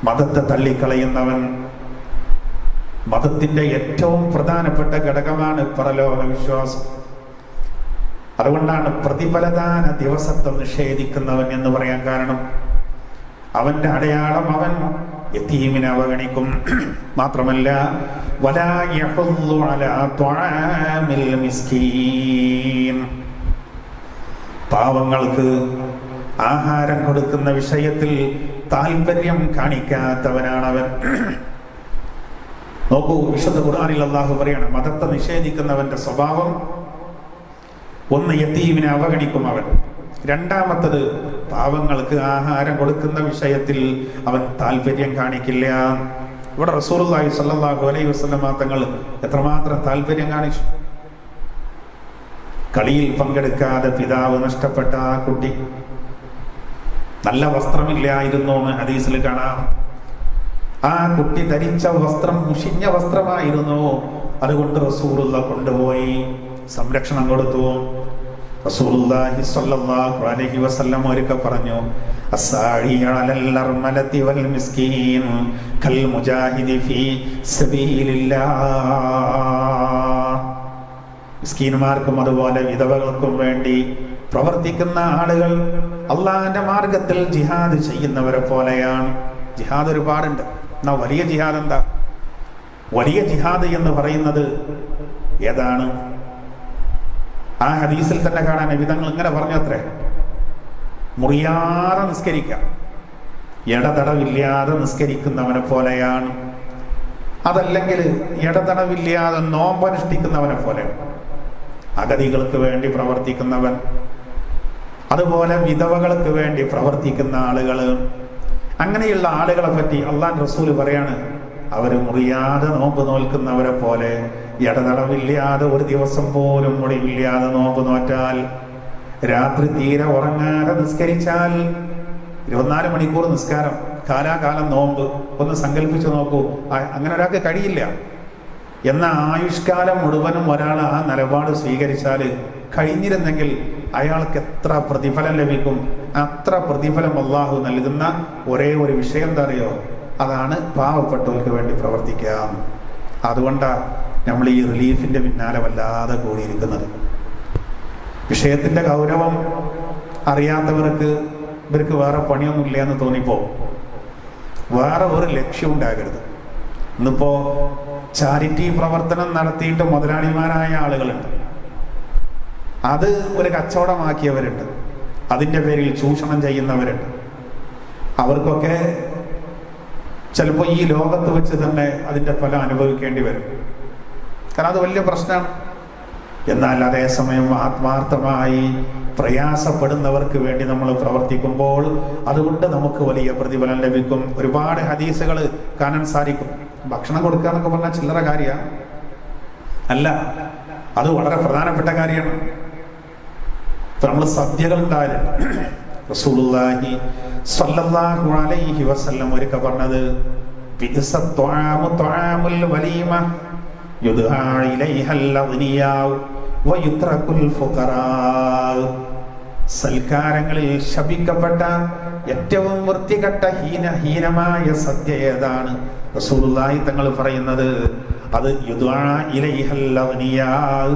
[SPEAKER 1] മതത്തെ തള്ളിക്കളയുന്നവൻ. മതത്തിന്റെ ഏറ്റവും പ്രധാനപ്പെട്ട ഘടകമാണ് പരലോക വിശ്വാസം. അതുകൊണ്ടാണ് പ്രതിഫലദാന ദിവസത്തെ നിഷേധിക്കുന്നവൻ എന്ന് പറയാൻ കാരണം. അവന്റെ അടയാളം അവൻ യതീമിനെ അവഗണിക്കും. മാത്രമല്ല വലാ യഹുല്ലു അലാ തുആമിൽ മിസ്കീൻ. പാവങ്ങൾക്ക് ആഹാരം കൊടുക്കുന്ന വിഷയത്തിൽ താല്പര്യം കാണിക്കാത്തവനാണ് അവൻ. നോക്കൂ, വിശുദ്ധ ഖുർആനിൽ അല്ലാഹു പറയാണ്, മതത്തെ നിഷേധിക്കുന്നവന്റെ സ്വഭാവം ഒന്ന്, യതീമിനെ അവഗണിക്കും അവൻ. രണ്ടാമത്തത്, പാവങ്ങൾക്ക് ആഹാരം കൊടുക്കുന്ന വിഷയത്തിൽ അവൻ താല്പര്യം കാണിക്കില്ല. ഇവിടെ റസൂലുള്ളാഹി സ്വല്ലല്ലാഹു അലൈഹി വസല്ലം തങ്ങൾ എത്രമാത്രം താല്പര്യം കാണിച്ചു. കളിയിൽ പങ്കെടുക്കാതെ പിതാവ് നഷ്ടപ്പെട്ട ആ കുട്ടി, നല്ല വസ്ത്രമില്ലായിരുന്നു എന്ന് ഹദീസിൽ കാണാം. ആ കുട്ടി ധരിച്ച വസ്ത്രം മുഷിഞ്ഞ വസ്ത്രമായിരുന്നു. അതുകൊണ്ട് റസൂലുള്ള കൊണ്ടുപോയി സംരക്ഷണം കൊടുത്തു. റസൂലുള്ളാഹി സ്വല്ലല്ലാഹു അലൈഹി വസല്ലം ഒരിക്കൽ പറഞ്ഞു, അസ്സാഇ അലൽ അർമലതി വൽ മിസ്കീൻ കൽ മുജാഹിദി ഫീ സബീലില്ലാഹ്. മിസ്കീന്മാർക്കും അതുപോലെ വിധവകൾക്കും വേണ്ടി പ്രവർത്തിക്കുന്ന ആളുകൾ അള്ളാഹിന്റെ മാർഗത്തിൽ ജിഹാദ് ചെയ്യുന്നവരെ പോലെയാണ്. ജിഹാദ് ഒരുപാടുണ്ട്. എന്നാ വലിയ ജിഹാദ് എന്താ? വലിയ ജിഹാദ് എന്ന് പറയുന്നത് ഏതാണ്? ആ ഹദീസിൽ തന്നെ കാണാൻ നബി തങ്ങൾ ഇങ്ങനെ പറഞ്ഞു അത്രേ, മുറിയാതെ നിസ്കരിക്കാം, ഇടതടവില്ലാതെ നിസ്കരിക്കുന്നവനെ പോലെയാണ്. അതല്ലെങ്കിൽ ഇടതടവില്ലാതെ നോമ്പനുഷ്ഠിക്കുന്നവനെ പോലെയാണ്. അഗതികൾക്ക് വേണ്ടി പ്രവർത്തിക്കുന്നവൻ, അതുപോലെ വിധവകൾക്ക് വേണ്ടി പ്രവർത്തിക്കുന്ന ആളുകൾ, അങ്ങനെയുള്ള ആളുകളെ പറ്റി അള്ളാഹുവിന്റെ റസൂൽ പറയാണ്, അവർ മുറിയാതെ നോമ്പ് നോൽക്കുന്നവരെ പോലെ, ഇടതടവില്ലാതെ ഒരു ദിവസം പോലും മുറിവില്ലാതെ നോമ്പ് നോറ്റാൽ, രാത്രി തീരെ ഉറങ്ങാതെ നിസ്കരിച്ചാൽ, 24 മണിക്കൂർ നിസ്കാരം, കാലാകാലം നോമ്പ്, ഒന്ന് സങ്കല്പിച്ചു നോക്കൂ. അങ്ങനെ ഒരാൾക്ക് കഴിയില്ല. എന്ന ആയുഷ്കാലം മുഴുവനും ഒരാൾ ആ നിലപാട് സ്വീകരിച്ചാൽ, കഴിഞ്ഞിരുന്നെങ്കിൽ അയാൾക്ക് എത്ര പ്രതിഫലം ലഭിക്കും. അത്ര പ്രതിഫലം അള്ളാഹു നൽകുന്ന ഒരേ ഒരു വിഷയം എന്താ അറിയോ? അതാണ് പാവപ്പെട്ടവർക്ക് വേണ്ടി പ്രവർത്തിക്കാം. അതുകൊണ്ടാണ് നമ്മൾ ഈ റിലീഫിന്റെ പിന്നാലെ വല്ലാതെ കൂടിയിരിക്കുന്നത്. വിഷയത്തിന്റെ ഗൗരവം അറിയാത്തവർക്ക് ഇവർക്ക് വേറെ പണിയൊന്നുമില്ല എന്ന് തോന്നിപ്പോ വേറെ ഒരു ലക്ഷ്യം ഉണ്ടാകരുത്. ഇന്നിപ്പോ ചാരിറ്റി പ്രവർത്തനം നടത്തിയിട്ട് മുതലാളിമാരായ ആളുകളുണ്ട്, അത് ഒരു കച്ചവടമാക്കിയവരുണ്ട്, അതിൻ്റെ പേരിൽ ചൂഷണം ചെയ്യുന്നവരുണ്ട്. അവർക്കൊക്കെ ചിലപ്പോൾ ഈ ലോകത്ത് വെച്ച് തന്നെ അതിൻ്റെ ഫലം അനുഭവിക്കേണ്ടി വരും. കാരണം അത് വലിയ പ്രശ്നമാണ്. എന്നാൽ അതേസമയം ആത്മാർത്ഥമായി പ്രയാസപ്പെടുന്നവർക്ക് വേണ്ടി നമ്മൾ പ്രവർത്തിക്കുമ്പോൾ അതുകൊണ്ട് നമുക്ക് വലിയ പ്രതിഫലം ലഭിക്കും. ഒരുപാട് ഹദീസുകൾ കാണാൻ സാധിക്കും. ഭക്ഷണം കൊടുക്കുക എന്നൊക്കെ പറഞ്ഞാൽ ചില്ലറ കാര്യമാണ് അല്ല, അത് വളരെ പ്രധാനപ്പെട്ട കാര്യമാണ്. ഇപ്പൊ നമ്മൾ സദ്യകൾ ഉണ്ടായാലും റസൂലുള്ളാഹി സ്വല്ലല്ലാഹു അലൈഹി വസല്ലം ഒരിക്കൽ പറഞ്ഞത്, ത്വആമുൽ വലീമ യുദ്ആ ഇലൈഹൽ അഗ്നിയാഉ വയുത്റകുൽ ഫുഖറാ. സൽക്കാരങ്ങളിൽ ശപിക്കപ്പെട്ട ഏറ്റവും വൃത്തികെട്ട ഹീനമായ സദ്യ ഏതാണ്? റസൂലുള്ളാഹി തങ്ങൾ പറയുന്നത് അത് യുദ്ആ ഇലൈഹൽ അഗ്നിയാഉ,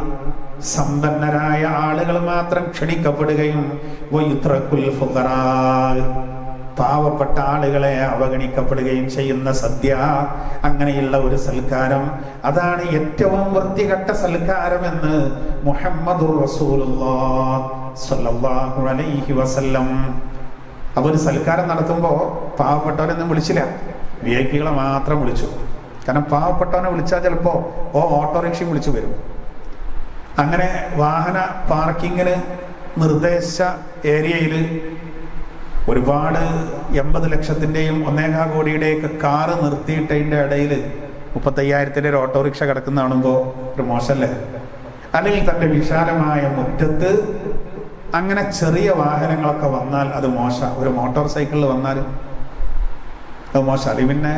[SPEAKER 1] സമ്പന്നരായ ആളുകൾ മാത്രം ക്ഷണിക്കപ്പെടുകയും വയുത്റകുൽ ഫുഖറാ, പാവപ്പെട്ട ആളുകളെ അവഗണിക്കപ്പെടുകയും ചെയ്യുന്ന സദ്യ. അങ്ങനെയുള്ള ഒരു സൽക്കാരം, അതാണ് ഏറ്റവും വൃത്തികെട്ട സൽക്കാരം എന്ന് മുഹമ്മദുർ റസൂലുള്ളാഹി സ്വല്ലല്ലാഹു അലൈഹി വസല്ലം. അപ്പോൾ ഒരു സൽക്കാരം നടത്തുമ്പോൾ പാവപ്പെട്ടവരൊന്നും വിളിച്ചില്ല, VIP കളെ മാത്രം വിളിച്ചു. കാരണം പാവപ്പെട്ടവനെ വിളിച്ചാൽ ചിലപ്പോൾ ഓട്ടോറിക്ഷ വിളിച്ചു വരും. അങ്ങനെ വാഹന പാർക്കിങ്ങിന് നിർദ്ദേശ ഏരിയയിൽ ഒരുപാട് 80 ലക്ഷത്തിൻ്റെയും 1.25 കോടിയുടെയൊക്കെ കാറ് നിർത്തിയിട്ടതിൻ്റെ ഇടയിൽ 35,000-ൻ്റെ ഒരു ഓട്ടോറിക്ഷ കിടക്കുന്ന കാണുമ്പോൾ ഒരു മോശമല്ലേ? അല്ലെങ്കിൽ തൻ്റെ വിശാലമായ മുറ്റത്ത് അങ്ങനെ ചെറിയ വാഹനങ്ങളൊക്കെ വന്നാൽ അത് മോശം. ഒരു മോട്ടോർ സൈക്കിളിൽ വന്നാൽ അത് മോശം. അല്ലെങ്കിൽ പിന്നെ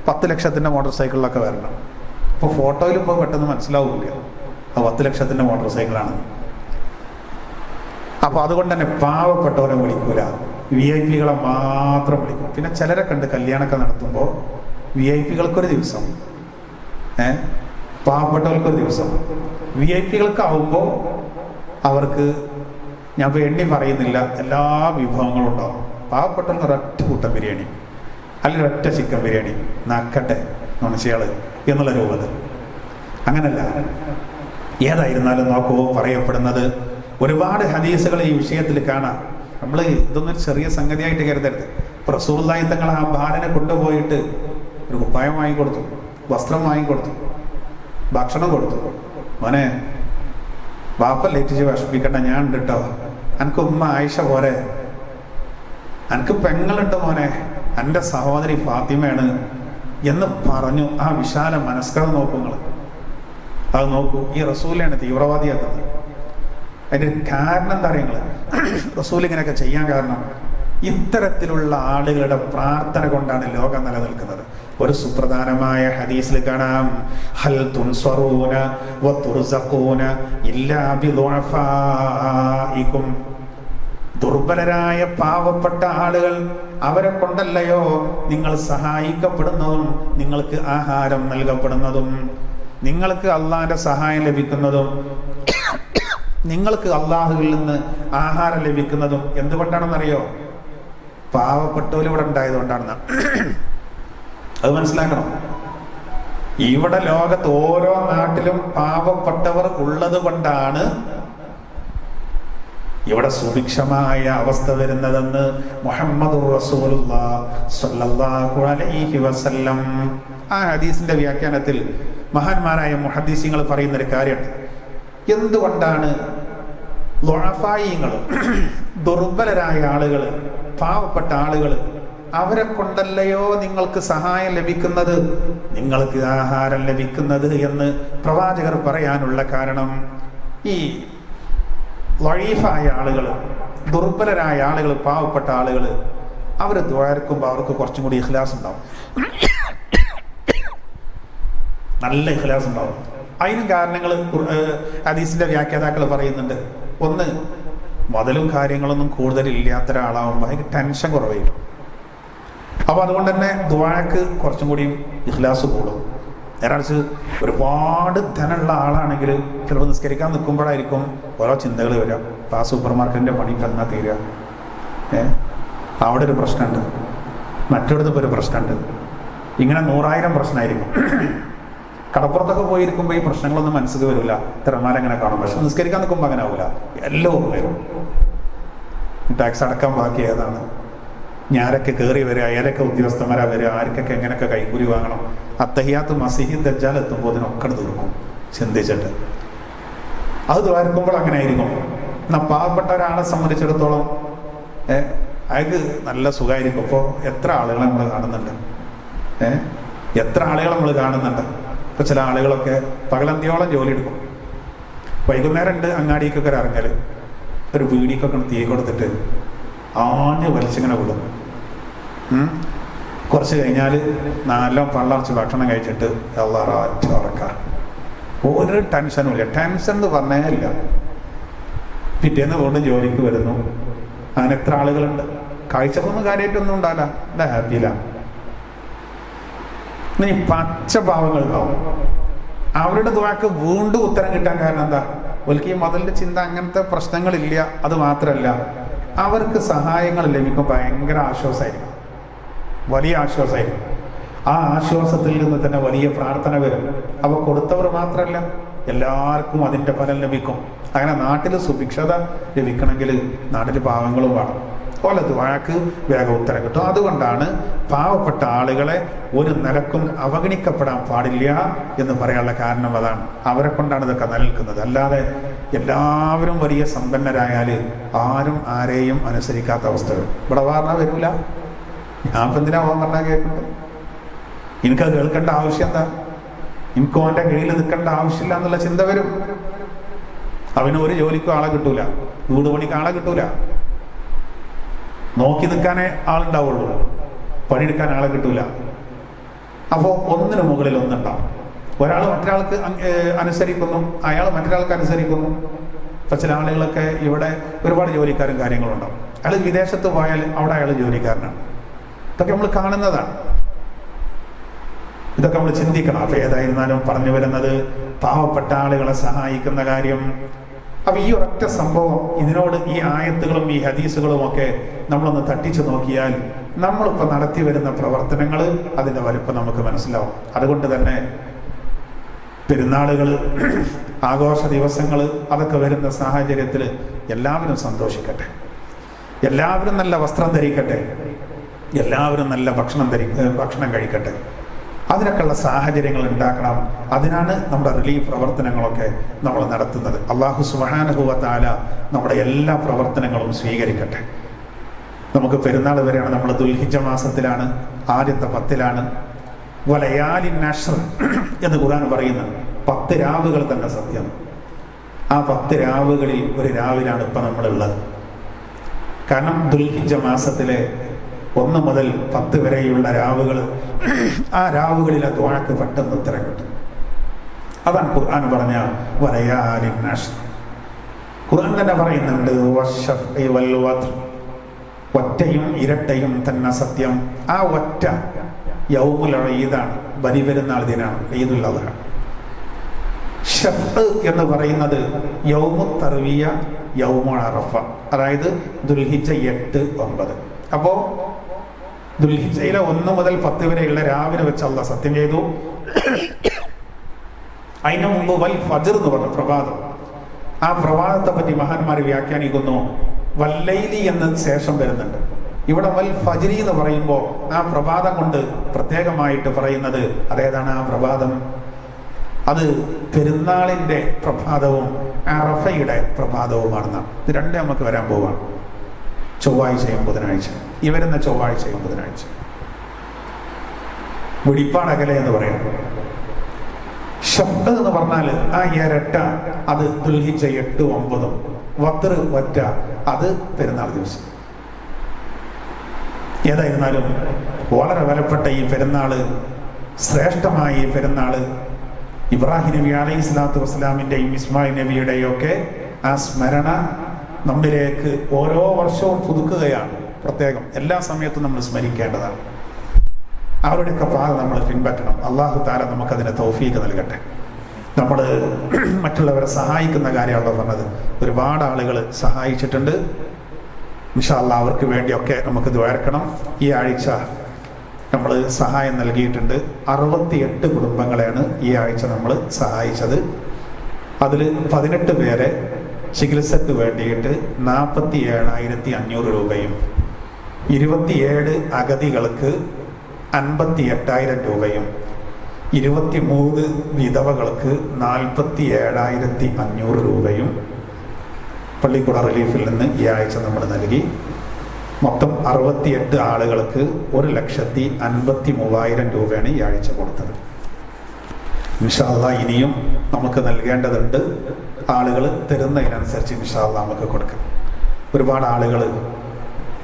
[SPEAKER 1] 10 ലക്ഷത്തിൻ്റെ മോട്ടോർ സൈക്കിളിലൊക്കെ വരണം. ഇപ്പോൾ ഫോട്ടോയിൽ ഇപ്പോൾ പെട്ടെന്ന് മനസ്സിലാവില്ല അത് 10 ലക്ഷത്തിൻ്റെ മോട്ടോർ സൈക്കിളാണ്. അപ്പോൾ അതുകൊണ്ട് തന്നെ പാവപ്പെട്ടവരെ വിളിക്കൂല, VIP കളെ മാത്രം വിളിക്കും. പിന്നെ ചിലരെ കണ്ട് കല്യാണമൊക്കെ നടത്തുമ്പോൾ VIP കൾക്കൊരു ദിവസം, പാവപ്പെട്ടവർക്കൊരു ദിവസം. VIP കൾക്കാവുമ്പോൾ അവർക്ക്, ഞാൻ ഇപ്പോൾ എണ്ണി പറയുന്നില്ല, എല്ലാ വിഭവങ്ങളും ഉണ്ടാവും. പാവപ്പെട്ടവർക്ക് ഒരൊറ്റ കൂട്ടം ബിരിയാണി അല്ലെങ്കിൽ ഒറ്റ ചിക്കൻ ബിരിയാണി നക്കട്ടെ മനുഷ്യയാള് എന്നുള്ള രൂപത്തിൽ. അങ്ങനല്ല. ഏതായിരുന്നാലും നോക്കൂ, പറയപ്പെടുന്നത് ഒരുപാട് ഹദീസുകൾ ഈ വിഷയത്തിൽ കാണാം. നമ്മൾ ഇതൊന്നും ചെറിയ സംഗതിയായിട്ട് കരുതരുത്. റസൂലുള്ളാഹി തങ്ങൾ ആ ബാലനെ കൊണ്ടുപോയിട്ട് ഒരു കുപ്പായം വാങ്ങിക്കൊടുത്തു, വസ്ത്രം വാങ്ങിക്കൊടുത്തു, ഭക്ഷണം കൊടുത്തു. മോനെ, ബാപ്പ ലേറ്റിച്ച് വിഷമിക്കട്ടെ, ഞാൻ ഉണ്ട് കേട്ടോ, എനിക്ക് ഉമ്മ ആയിഷ പോരെ, എനിക്ക് പെങ്ങളുണ്ട് മോനെ, എൻ്റെ സഹോദരി ഫാത്തിമയാണ് എന്ന് പറഞ്ഞു. ആ വിശാല മനസ്കത നോക്കൂ നിങ്ങൾ, അത് നോക്കൂ. ഈ റസൂലിനെയാണ് തീവ്രവാദിയാക്കുന്നത്. അതിൻ്റെ കാരണം എന്താ അറിയുക? റസൂൽ ഇങ്ങനെയൊക്കെ ചെയ്യാൻ കാരണം ഇത്തരത്തിലുള്ള ആളുകളുടെ പ്രാർത്ഥന കൊണ്ടാണ് ലോകം നിലനിൽക്കുന്നത്. ഒരു സുപ്രധാനമായ ഹദീസിൽ കാണാം, ഹൽ തുൻസറൂന വതുർസഖൂന ഇല്ലാ ബിദുഅഫാഇകും. ദുർബലരായ പാവപ്പെട്ട ആളുകൾ, അവരെ കൊണ്ടല്ലയോ നിങ്ങൾ സഹായിക്കപ്പെടുന്നതും നിങ്ങൾക്ക് ആഹാരം നൽകപ്പെടുന്നതും നിങ്ങൾക്ക് അള്ളാഹിന്റെ സഹായം ലഭിക്കുന്നതും നിങ്ങൾക്ക് അള്ളാഹുവിൽ നിന്ന് ആഹാരം ലഭിക്കുന്നതും എന്തുകൊണ്ടാണെന്നറിയോ? പാവപ്പെട്ടവർ ഇവിടെ ഉണ്ടായതുകൊണ്ടാണെന്ന്. അത് മനസ്സിലാക്കണം. ഇവിടെ ലോകത്ത് ഓരോ നാട്ടിലും പാവപ്പെട്ടവർ ഉള്ളത് കൊണ്ടാണ് ഇവിടെ സുഭിക്ഷമായ അവസ്ഥ വരുന്നതെന്ന് മുഹമ്മദുർ റസൂലുള്ളാഹി സ്വല്ലല്ലാഹു അലൈഹി വസല്ലം. ആ ഹദീസിന്റെ വ്യാഖ്യാനത്തിൽ മഹാന്മാരായ മുഹദ്ദിസീങ്ങൾ പറയുന്നൊരു കാര്യമുണ്ട്. എന്തുകൊണ്ടാണ് ളുഅഫായിങ്ങൾ, ദുർബലരായ ആളുകൾ, പാവപ്പെട്ട ആളുകൾ, അവരെ കൊണ്ടല്ലയോ നിങ്ങൾക്ക് സഹായം ലഭിക്കുന്നത്, നിങ്ങൾക്ക് ആഹാരം ലഭിക്കുന്നത് എന്ന് പ്രവാചകർ പറയാനുള്ള കാരണം, ഈ ളഈഫായ ആളുകൾ, ദുർബലരായ ആളുകൾ, പാവപ്പെട്ട ആളുകൾ, അവർ ദുആർക്കുമ്പോൾ അവർക്ക് കുറച്ചും കൂടി ഇഖ്ലാസ് ഉണ്ടാവും, നല്ല ഇഖ്ലാസ് ഉണ്ടാവും. അതിനും കാരണങ്ങൾ ഹദീസിന്റെ വ്യാഖ്യാതാക്കൾ പറയുന്നുണ്ട്. ഒന്ന്, മുതലും കാര്യങ്ങളൊന്നും കൂടുതലില്ലാത്ത ഒരാളാവുമ്പോൾ അതിന് ടെൻഷൻ കുറവായിരിക്കും. അപ്പോൾ അതുകൊണ്ട് തന്നെ ദുആക്ക് കുറച്ചും കൂടിയും ഇഖ്ലാസ് കൂടും. നേരെ ഒരുപാട് ധനമുള്ള ആളാണെങ്കിൽ ചിലപ്പോൾ നിസ്കരിക്കാൻ നിൽക്കുമ്പോഴായിരിക്കും ഓരോ ചിന്തകൾ വരിക. അപ്പോൾ ആ സൂപ്പർ മാർക്കറ്റിൻ്റെ പണി തന്നാൽ തീരുക, അവിടെ ഒരു പ്രശ്നമുണ്ട്, മറ്റൊരിടത്ത് ഒരു പ്രശ്നമുണ്ട്, ഇങ്ങനെ 100,000 പ്രശ്നമായിരിക്കും. കടപ്പുറത്തൊക്കെ പോയിരിക്കുമ്പോൾ ഈ പ്രശ്നങ്ങളൊന്നും മനസ്സിൽ വരില്ല, തിരമാലെങ്ങനെ കാണും. പക്ഷെ നിസ്കരിക്കാൻ നിൽക്കുമ്പോൾ അങ്ങനെ ആവില്ല, എല്ലാം വരും. ടാക്സ് അടക്കാൻ ബാക്കി ഏതാണ്, ഞാരൊക്കെ കയറി വരിക, ഏതൊക്കെ ഉദ്യോഗസ്ഥന്മാരാ വരിക, ആർക്കൊക്കെ എങ്ങനെയൊക്കെ കൈക്കൂലി വാങ്ങണം, അത്തഹിയാത്ത് മസീഹി ദജ്ജാൽ എത്തുമ്പോൾ അതിനൊക്കെ തീർക്കും ചിന്തിച്ചിട്ട്. അത് ദ്വാരക്കുമ്പോൾ അങ്ങനെ ആയിരിക്കും. എന്നാൽ പാവപ്പെട്ട ഒരാളെ സംബന്ധിച്ചിടത്തോളം അയാൾക്ക് നല്ല സുഖമായിരിക്കും. ഇപ്പോൾ എത്ര ആളുകളെ നമ്മൾ കാണുന്നുണ്ട്, എത്ര ആളുകൾ നമ്മൾ കാണുന്നുണ്ട്. ഇപ്പോൾ ചില ആളുകളൊക്കെ പകലന്തിയോളം ജോലി എടുക്കും, വൈകുന്നേരം ഉണ്ട് അങ്ങാടിക്കൊക്കെ ഇറങ്ങൽ, ഒരു വീടിക്കൊക്കെ തീ കൊടുത്തിട്ട് ആഞ്ഞ് വലിച്ചിങ്ങനെ വിടും. കുറച്ച് കഴിഞ്ഞാൽ നല്ല പള്ളർച്ച് ഭക്ഷണം കഴിച്ചിട്ട് ഉറക്കാം. ഒരു ടെൻഷനും ഇല്ല, ടെൻഷൻ എന്ന് പറഞ്ഞേ ഇല്ല. പിറ്റേന്ന് വീണ്ടും ജോലിക്ക് വരുന്നു. അങ്ങനെ എത്ര ആളുകളുണ്ട്. കാഴ്ചക്കൊന്നും കാര്യമായിട്ടൊന്നും ഉണ്ടാവില്ല, എന്താ ഹാപ്പിയില്ല. ഇനി പച്ച പാവങ്ങളുണ്ടാവും, അവരുടെ ദുആക്ക് വീണ്ടും ഉത്തരം കിട്ടാൻ കാരണം എന്താ? ഓൽക്ക് ഈ മുതലിന്റെ ചിന്ത, അങ്ങനത്തെ പ്രശ്നങ്ങളില്ല. അത് മാത്രമല്ല, അവർക്ക് സഹായങ്ങൾ ലഭിക്കും, ഭയങ്കര ആശ്വാസമായിരിക്കും, വലിയ ആശ്വാസമായിരിക്കും. ആ ആശ്വാസത്തിൽ നിന്ന് തന്നെ വലിയ പ്രാർത്ഥന വരും. അപ്പോൾ കൊടുത്തവർ മാത്രമല്ല, എല്ലാവർക്കും അതിൻ്റെ ഫലം ലഭിക്കും. അങ്ങനെ നാട്ടിൽ സുഭിക്ഷത ലഭിക്കണമെങ്കിൽ നാട്ടിൽ പാവങ്ങളും വേണം. അതുപോലെ ദുആക്ക് വേഗം ഉത്തരം കിട്ടും. അതുകൊണ്ടാണ് പാവപ്പെട്ട ആളുകളെ ഒരു നിലക്കും അവഗണിക്കപ്പെടാൻ പാടില്ല എന്ന് പറയാനുള്ള കാരണം അതാണ്. അവരെ കൊണ്ടാണ് ഇതൊക്കെ നിലനിൽക്കുന്നത്. അല്ലാതെ എല്ലാവരും വലിയ സമ്പന്നരായാൽ ആരും ആരെയും അനുസരിക്കാത്ത അവസ്ഥകൾ ഇവിടെ വാർന്ന വരില്ല. ഞാൻ ഇപ്പം എന്തിനാ ഓൻ പറഞ്ഞാൽ കേൾക്കുന്നത്? എനിക്കത് കേൾക്കേണ്ട ആവശ്യം എന്താ? എനിക്ക് ഓൻ്റെ കീഴിൽ നിൽക്കേണ്ട ആവശ്യമില്ല എന്നുള്ള ചിന്ത വരും. അവന് ഒരു ജോലിക്കും ആളെ കിട്ടൂല, വീട് പണിക്ക് ആളെ കിട്ടൂല, നോക്കി നിൽക്കാനേ ആളുണ്ടാവുള്ളൂ, പണിയെടുക്കാൻ ആളെ കിട്ടൂല. അപ്പോൾ ഒന്നിനു മുകളിൽ ഒന്നുണ്ടാവും. ഒരാൾ മറ്റൊരാൾക്ക് അനുസരിക്കുന്നു, അയാൾ മറ്റൊരാൾക്ക് അനുസരിക്കുന്നു. ഇപ്പം ചില ആളുകളൊക്കെ ഇവിടെ ഒരുപാട് ജോലിക്കാരും കാര്യങ്ങളും ഉണ്ടാവും. അയാൾ വിദേശത്ത് പോയാൽ അവിടെ അയാൾ ജോലിക്കാരനാണ്. ഇതൊക്കെ നമ്മൾ കാണുന്നതാണ്, ഇതൊക്കെ നമ്മൾ ചിന്തിക്കണം. അപ്പം ഏതായിരുന്നാലും പറഞ്ഞു വരുന്നത് പാവപ്പെട്ട ആളുകളെ സഹായിക്കുന്ന കാര്യം. അപ്പം ഈ ഒരൊറ്റ സംഭവം, ഇതിനോട് ഈ ആയത്തുകളും ഈ ഹദീസുകളും ഒക്കെ നമ്മളൊന്ന് തട്ടിച്ചു നോക്കിയാൽ നമ്മളിപ്പോൾ നടത്തി വരുന്ന പ്രവർത്തനങ്ങൾ, അതിൻ്റെ വലുപ്പം നമുക്ക് മനസ്സിലാവും. അതുകൊണ്ട് തന്നെ പെരുന്നാളുകൾ, ആഘോഷ ദിവസങ്ങൾ, അതൊക്കെ വരുന്ന സാഹചര്യത്തിൽ എല്ലാവരും സന്തോഷിക്കട്ടെ, എല്ലാവരും നല്ല വസ്ത്രം ധരിക്കട്ടെ, എല്ലാവരും നല്ല ഭക്ഷണം കഴിക്കട്ടെ. അതിനൊക്കെയുള്ള സാഹചര്യങ്ങൾ ഉണ്ടാക്കണം. അതിനാണ് നമ്മുടെ റിലീഫ് പ്രവർത്തനങ്ങളൊക്കെ നമ്മൾ നടത്തുന്നത്. അല്ലാഹു സുബ്ഹാനഹു വ തആല നമ്മുടെ എല്ലാ പ്രവർത്തനങ്ങളും സ്വീകരിക്കട്ടെ. നമുക്ക് പെരുന്നാൾ വരെയാണ്, നമ്മൾ ദുൽഹിജ്ജ മാസത്തിലാണ്, ആദ്യത്തെ 10-ലാണ്. വലയാലിൻ നശ്ർ എന്ന് ഖുർആൻ പറയുന്നത് 10 രാവുകൾ തന്നെ സത്യം. ആ 10 രാവുകളിൽ ഒരു രാവിലാണ് ഇപ്പം നമ്മളുള്ളത്. കാരണം ദുൽഹിജ്ജ മാസത്തിലെ 1 മുതൽ 10 വരെയുള്ള രാവുകൾ, ആ രാവുകളിലെ ദുആക്ക് പെട്ടെന്ന് ഉത്തരം കിട്ടും. അതാണ് ഖുർആൻ പറഞ്ഞ വലയാലിൻ അശ്ർ. ഖുർആൻ തന്നെ പറയുന്നുണ്ട് വശഫ്ഇ വൽ വത്ർ, ഒറ്റയും ഇരട്ടയും തന്നെ സത്യം. ആ ഒറ്റ യൗമുൽ ഈദാണ്, ബലിപെരുന്നാൾ ദിനാണ്, ഈദുൽ അദ്ഹ. ഷഫ്ഇ എന്ന് പറയുന്നത് യൗമു തർവിയ, യൗമു അറഫ, അതായത് ദുൽഹിജ്ജ 8, 9. അപ്പോൾ ദുൽഹിജ്ജയിലെ 1 മുതൽ 10 വരെയുള്ള രാവിലെ വെച്ച് അല്ലാഹ് സത്യം ചെയ്തു. അതിന് മുമ്പ് വൽ ഫജ്ർ എന്ന് പറഞ്ഞു പ്രഭാതം. ആ പ്രഭാതത്തെ പറ്റി മഹാന്മാർ വ്യാഖ്യാനിക്കുന്നു വല്ലൈലി എന്ന് ശേഷം വരുന്നുണ്ട്. ഇവിടെ വൽ ഫജ്രി എന്ന് പറയുമ്പോൾ ആ പ്രഭാതം കൊണ്ട് പ്രത്യേകമായിട്ട് പറയുന്നത് അതേതാണ് ആ പ്രഭാതം? അത് പെരുന്നാളിന്റെ പ്രഭാതവും അറഫയുടെ പ്രഭാതവുമാണെന്നാണ്. ഇത് രണ്ടേ നമുക്ക് വരാൻ പോവാണ്, ചൊവ്വാഴ്ചയും ബുധനാഴ്ച. ഈ വരുന്ന ചൊവ്വാഴ്ചയും ബുധനാഴ്ച വെടിപ്പാടകലെ എന്ന് പറയാം. ഷഫ്ഇ എന്ന് പറഞ്ഞാൽ ആ ഇരട്ട, അത് ദുൽഹിജ്ജ 8, 9. വത്ർ ഒറ്റ, അത് പെരുന്നാൾ ദിവസം. ഏതായിരുന്നാലും വളരെ വിലപ്പെട്ട ഈ പെരുന്നാള്, ശ്രേഷ്ഠമായ ഈ പെരുന്നാള് ഇബ്രാഹിം നബി അലൈഹി സ്വലാത്തു വസ്സലാമിന്റെയും ഇസ്മായിൽ നബിയുടെയും ഒക്കെ ആ സ്മരണ നമ്മിലേക്ക് ഓരോ വർഷവും പുതുക്കുകയാണ്. പ്രത്യേകം എല്ലാ സമയത്തും നമ്മൾ സ്മരിക്കേണ്ടതാണ്. അവരുടെയൊക്കെ പാത നമ്മൾ പിൻപറ്റണം. അള്ളാഹു തആല നമുക്കതിന് തൗഫീഖ് നൽകട്ടെ. നമ്മൾ മറ്റുള്ളവരെ സഹായിക്കുന്ന കാര്യമാണല്ലോ പറഞ്ഞത്. ഒരുപാട് ആളുകൾ സഹായിച്ചിട്ടുണ്ട്. ഇൻഷാ അല്ലാഹ് അവർക്ക് വേണ്ടിയൊക്കെ നമുക്ക് ദ്വാരക്കണം. ഈ ആഴ്ച നമ്മൾ സഹായം നൽകിയിട്ടുണ്ട്. 68 കുടുംബങ്ങളെയാണ് ഈ ആഴ്ച നമ്മൾ സഹായിച്ചത്. അതിൽ 18 പേരെ ചികിത്സക്ക് വേണ്ടിയിട്ട് 47,500 രൂപയും 27 അഗതികൾക്ക് 58,000 രൂപയും 23 വിധവകൾക്ക് 47,500 രൂപയും പള്ളിക്കുട റിലീഫിൽ നിന്ന് ഈ ആഴ്ച നമ്മൾ നൽകി. മൊത്തം 68 ആളുകൾക്ക് 1,53,000 രൂപയാണ് ഈ ആഴ്ച കൊടുത്തത്. ഇൻഷാ അല്ലാഹ് ഇനിയും നമുക്ക് നൽകേണ്ടതുണ്ട്. ആളുകൾ തരുന്നതിനനുസരിച്ച് ഇൻഷാ അല്ലാഹ് നമുക്ക് കൊടുക്കാം. ഒരുപാട് ആളുകൾ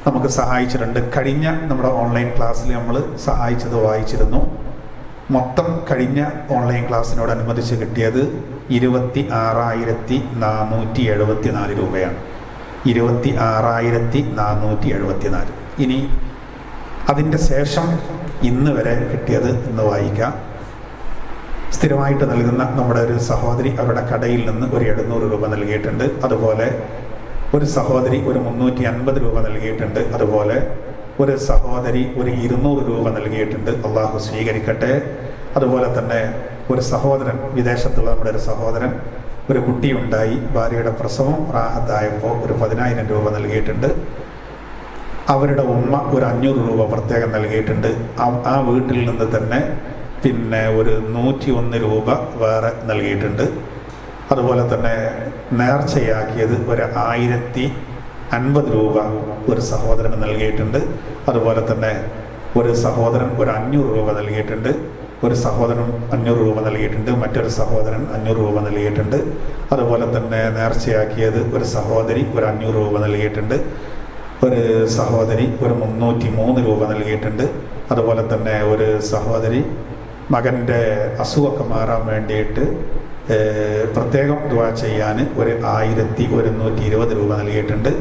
[SPEAKER 1] നമുക്ക് സഹായിച്ചിട്ടുണ്ട്. കഴിഞ്ഞ നമ്മുടെ ഓൺലൈൻ ക്ലാസ്സിൽ നമ്മൾ സഹായിച്ചത് വായിച്ചിരുന്നു. മൊത്തം കഴിഞ്ഞ ഓൺലൈൻ ക്ലാസ്സിനോടനുബന്ധിച്ച് കിട്ടിയത് 26,474 രൂപയാണ്. 26,474. ഇനി അതിൻ്റെ ശേഷം ഇന്ന് വരെ കിട്ടിയത് ഇന്ന് വായിക്കാം. സ്ഥിരമായിട്ട് നൽകുന്ന നമ്മുടെ ഒരു സഹോദരി അവരുടെ കടയിൽ നിന്ന് ഒരു 700 രൂപ നൽകിയിട്ടുണ്ട്. അതുപോലെ ഒരു സഹോദരി ഒരു 350 രൂപ നൽകിയിട്ടുണ്ട്. അതുപോലെ ഒരു സഹോദരി ഒരു 200 രൂപ നൽകിയിട്ടുണ്ട്. അള്ളാഹു സ്വീകരിക്കട്ടെ. അതുപോലെ തന്നെ ഒരു സഹോദരൻ, വിദേശത്തുള്ള നമ്മുടെ ഒരു സഹോദരൻ, ഒരു കുട്ടിയുണ്ടായി, ഭാര്യയുടെ പ്രസവം റാഹത്തായപ്പോൾ ഒരു 10,000 രൂപ നൽകിയിട്ടുണ്ട്. അവരുടെ ഉമ്മ ഒരു 500 രൂപ പ്രത്യേകം നൽകിയിട്ടുണ്ട്. ആ വീട്ടിൽ നിന്ന് തന്നെ പിന്നെ ഒരു 101 രൂപ വേറെ നൽകിയിട്ടുണ്ട്. അതുപോലെ തന്നെ നേർച്ചയാക്കിയത് ഒരു 1,050 രൂപ ഒരു സഹോദരന് നൽകിയിട്ടുണ്ട്. അതുപോലെ തന്നെ ഒരു സഹോദരൻ ഒരു 500 രൂപ നൽകിയിട്ടുണ്ട്. ഒരു സഹോദരൻ 500 രൂപ നൽകിയിട്ടുണ്ട്. മറ്റൊരു സഹോദരൻ 500 രൂപ നൽകിയിട്ടുണ്ട്. അതുപോലെ തന്നെ നേർച്ചയാക്കിയത് ഒരു സഹോദരി ഒരു 500 രൂപ നൽകിയിട്ടുണ്ട്. ഒരു സഹോദരി ഒരു 303 രൂപ നൽകിയിട്ടുണ്ട്. അതുപോലെ തന്നെ ഒരു സഹോദരി മകൻ്റെ അസുഖമൊക്കെ മാറാൻ വേണ്ടിയിട്ട് പ്രത്യേകം ദുആ ചെയ്യാൻ ഒരു 1,120 രൂപ നൽകിയിട്ടുണ്ട്.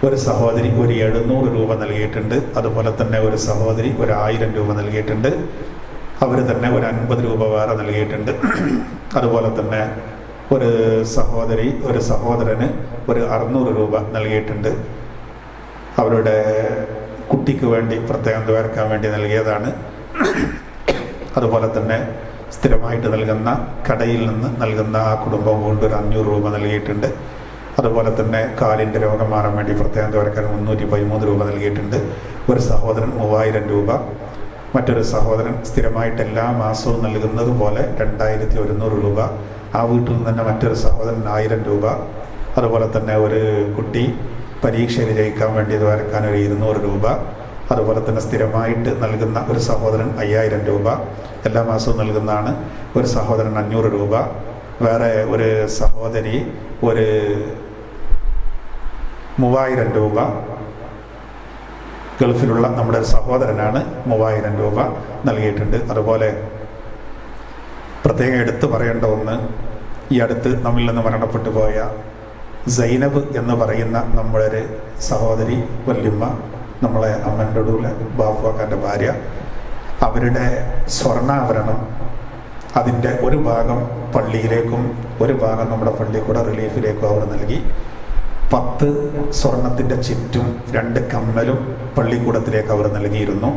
[SPEAKER 1] ഒരു സഹോദരി ഒരു 700 രൂപ നൽകിയിട്ടുണ്ട്. അതുപോലെ തന്നെ ഒരു സഹോദരി ഒരു 1,000 രൂപ നൽകിയിട്ടുണ്ട്. അവർ തന്നെ ഒരു 50 രൂപ വേറെ നൽകിയിട്ടുണ്ട്. അതുപോലെ തന്നെ ഒരു സഹോദരി ഒരു സഹോദരന് ഒരു 600 രൂപ നൽകിയിട്ടുണ്ട്. അവരുടെ കുട്ടിക്ക് വേണ്ടി പ്രത്യേകം ദ്വാരക്കാൻ വേണ്ടി നൽകിയതാണ്. അതുപോലെ തന്നെ സ്ഥിരമായിട്ട് നൽകുന്ന കടയിൽ നിന്ന് നൽകുന്ന ആ കുടുംബം കൊണ്ട് ഒരു 500 രൂപ നൽകിയിട്ടുണ്ട്. അതുപോലെ തന്നെ കാലിൻ്റെ രോഗം മാറാൻ വേണ്ടി പ്രത്യേകം ദ്വാരക്കാൻ 313 രൂപ നൽകിയിട്ടുണ്ട്. ഒരു സഹോദരൻ 3,000 രൂപ. മറ്റൊരു സഹോദരൻ സ്ഥിരമായിട്ട് എല്ലാ മാസവും നൽകുന്നത് പോലെ 2,100 രൂപ. ആ വീട്ടിൽ നിന്ന് തന്നെ മറ്റൊരു സഹോദരൻ 1,000 രൂപ. അതുപോലെ തന്നെ ഒരു കുട്ടി പരീക്ഷയിൽ ജയിക്കാൻ വേണ്ടി ദ്വാരക്കാൻ ഒരു 200 രൂപ. അതുപോലെ തന്നെ സ്ഥിരമായിട്ട് നൽകുന്ന ഒരു സഹോദരൻ 5,000 രൂപ എല്ലാ മാസവും നൽകുന്നതാണ്. ഒരു സഹോദരൻ 500 രൂപ. വേറെ ഒരു സഹോദരി ഒരു 3,000 രൂപ. ഗൾഫിലുള്ള നമ്മുടെ ഒരു സഹോദരനാണ് 3000 രൂപ നൽകിയിട്ടുണ്ട്. അതുപോലെ പ്രത്യേകം എടുത്തു പറയേണ്ട ഒന്ന്, ഈ അടുത്ത് നമ്മിൽ നിന്ന് മരണപ്പെട്ടു പോയ സൈനബ് എന്ന് പറയുന്ന നമ്മളൊരു സഹോദരി, വല്യമ്മ, നമ്മളെ അമ്മൻ്റെ ബാഫുവാക്കാൻ്റെ ഭാര്യ, അവരുടെ സ്വർണ്ണാഭരണം അതിൻ്റെ ഒരു ഭാഗം പള്ളിയിലേക്കും ഒരു ഭാഗം നമ്മുടെ പള്ളിക്കൂട റിലീഫിലേക്കും അവർ നൽകി. 10 സ്വർണത്തിൻ്റെ ചിറ്റും 2 കമ്മലും പള്ളിക്കൂടത്തിലേക്ക് അവർ നൽകിയിരുന്നു.